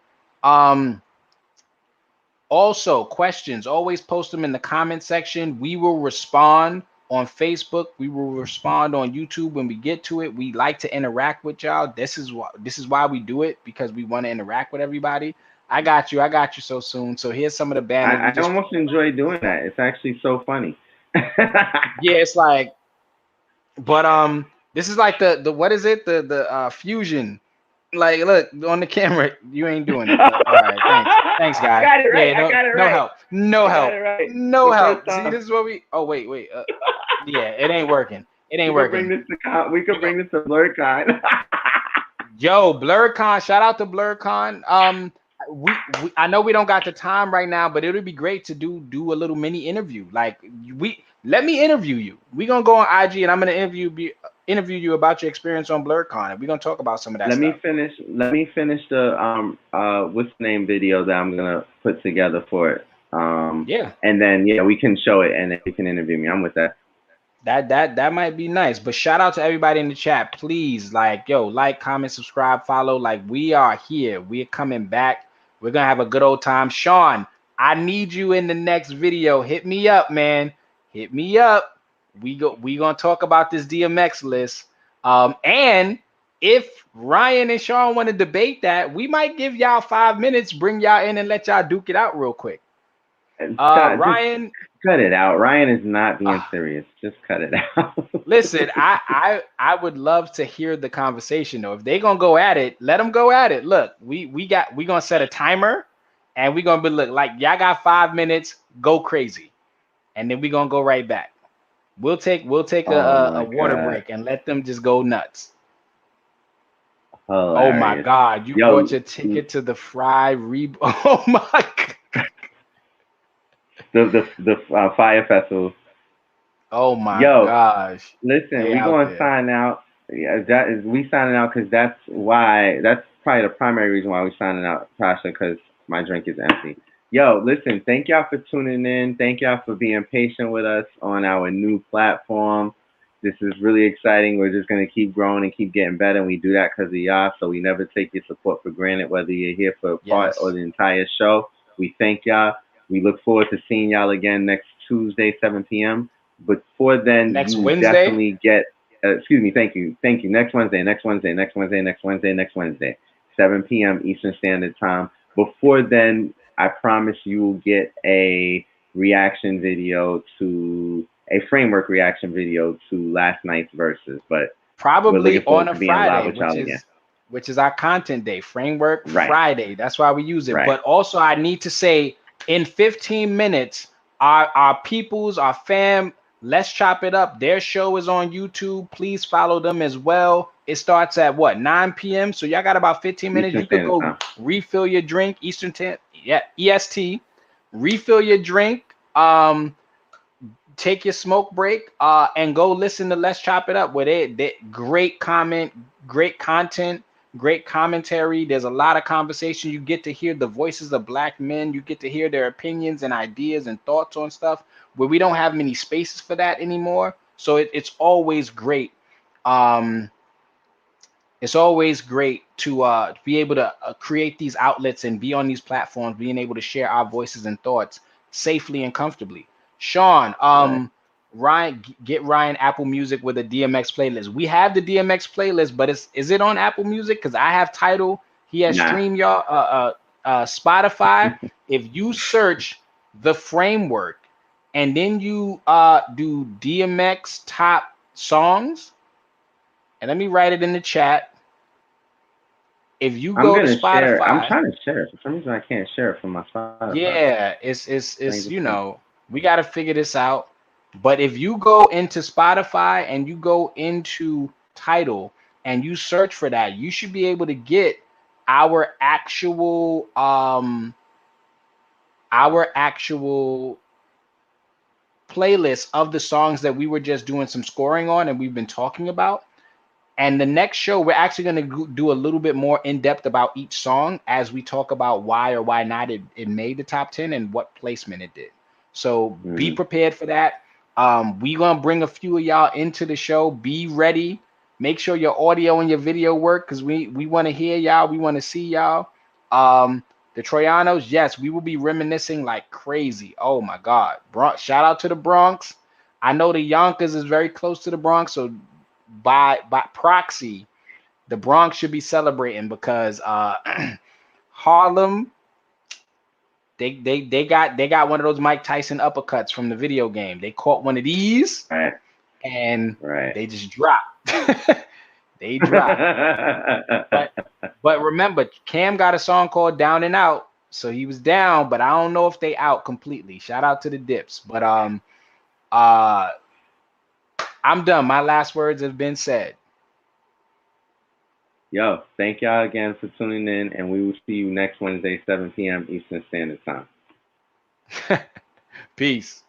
Also, questions, always post them in the comment section. We will respond on Facebook. We will respond on YouTube when we get to it. We like to interact with y'all. This is why we do it, because we want to interact with everybody. I got you. I got you so soon. So here's some of the banners. We I just almost enjoy doing that. It's actually so funny. yeah, it's like, but this is like the what is it? The fusion. Like, look on the camera, you ain't doing it, but all right, thanks. Thanks, I guy. got it right. Yeah, I no, got it no right. help. No I got help. it right. No The first help. See, time. this is what we oh wait. Yeah, it ain't working. It ain't We could bring working. this to We go BlurCon. yo, BlurCon, shout out to BlurCon. We I know we don't got the time right now, but it would be great to do a little mini interview. Like, we let me interview you. We gonna go on IG and I'm gonna interview you about your experience on BlurCon, and we're gonna talk about some of that Let me stuff. finish. Let me finish the what's the name video that I'm gonna put together for it. Yeah. And then yeah, we can show it and then you can interview me. I'm with that. That might be nice. But shout out to everybody in the chat. Please, like, yo, like, comment, subscribe, follow. Like, we are here. We're coming back. We're gonna have a good old time. Sean, I need you in the next video. Hit me up, man. Hit me up. We gonna talk about this DMX list. And if Ryan and Sean want to debate that, we might give y'all 5 minutes, bring y'all in and let y'all duke it out real quick. Just Ryan. cut it out. Ryan is not being uh, serious. Just cut it out. Listen, I would love to hear the conversation though. If they gonna go at it, let them go at it. Look, we gonna set a timer, and we gonna be like y'all got 5 minutes, go crazy, and then we gonna go right back. We'll take Oh a my water god, break and let them just go nuts. Oh my hilarious. God, you bought Yo, your ticket to the Fry Re. Oh my God. the Fire Festival. Oh my Yo, gosh, listen, they we out gonna there. sign out. Yeah, that is we signing out because that's why. That's probably the primary reason why we signing out, Tasha. Because my drink is empty. Yo, listen, thank y'all for tuning in. Thank y'all for being patient with us on our new platform. This is really exciting. We're just gonna keep growing and keep getting better, and we do that because of y'all. So we never take your support for granted, whether you're here for a part or Yes. the entire show. We thank y'all. We look forward to seeing y'all again next Tuesday, 7 p.m. Before then, Next you will Wednesday. definitely get. Excuse me. Thank you. Next Wednesday. Next Wednesday. Next Wednesday. Next Wednesday. Next Wednesday. 7 p.m. Eastern Standard Time. Before then, I promise you will get a reaction video to a framework reaction video to last night's verses. But we're looking Probably on forward a to being live Friday, with y'all again. which is our content day, Framework Right. Friday. That's why we use it. Right. But also, I need to say, in 15 minutes, our peoples, our fam, let's chop it up. Their show is on YouTube. Please follow them as well. It starts at what, 9 p.m. So y'all got about 15 minutes. Eastern You could Standard go Time. refill your drink, Eastern time, yeah, EST. Refill your drink. Take your smoke break and go listen to Let's Chop It Up, where they great comment, great content, great commentary. There's a lot of conversation. You get to hear the voices of black men. You get to hear their opinions and ideas and thoughts on stuff where we don't have many spaces for that anymore. So it's always great. um it's always great to be able to create these outlets and be on these platforms, being able to share our voices and thoughts safely and comfortably. Sean, Right. Ryan, get Ryan Apple Music with a DMX playlist. We have the DMX playlist, but is it on Apple Music? Because I have Title. He has Nah. StreamYard, Spotify. If you search the framework and then you do DMX top songs, and let me write it in the chat. If you I'm go to gonna share. I'm Spotify, trying to share it. For some reason, I can't share it from my Spotify. yeah, it's Strangest thing. we got to figure this out. But if you go into Spotify and you go into Title and you search for that, you should be able to get our actual playlist of the songs that we were just doing some scoring on and we've been talking about. And the next show, we're actually going to do a little bit more in depth about each song as we talk about why or why not it made the top 10 and what placement it did. So be prepared for that. We're going to bring a few of y'all into the show. Be ready. Make sure your audio and your video work because we want to hear y'all. We want to see y'all. The The Troyanos, yes, we will be reminiscing like crazy. Oh my God. Bronx, shout out to the Bronx. I know the Yonkers is very close to the Bronx, so by proxy, the Bronx should be celebrating because Harlem, they got one of those Mike Tyson uppercuts from the video game. They caught one of these Right. and Right. they just dropped. They dropped. But but remember, Cam got a song called Down and Out. So he was down, but I don't know if they out completely. Shout out to the Dips. But uh I'm done. My last words have been said. Yo, thank y'all again for tuning in, and we will see you next Wednesday, 7 p.m. Eastern Standard Time. Peace.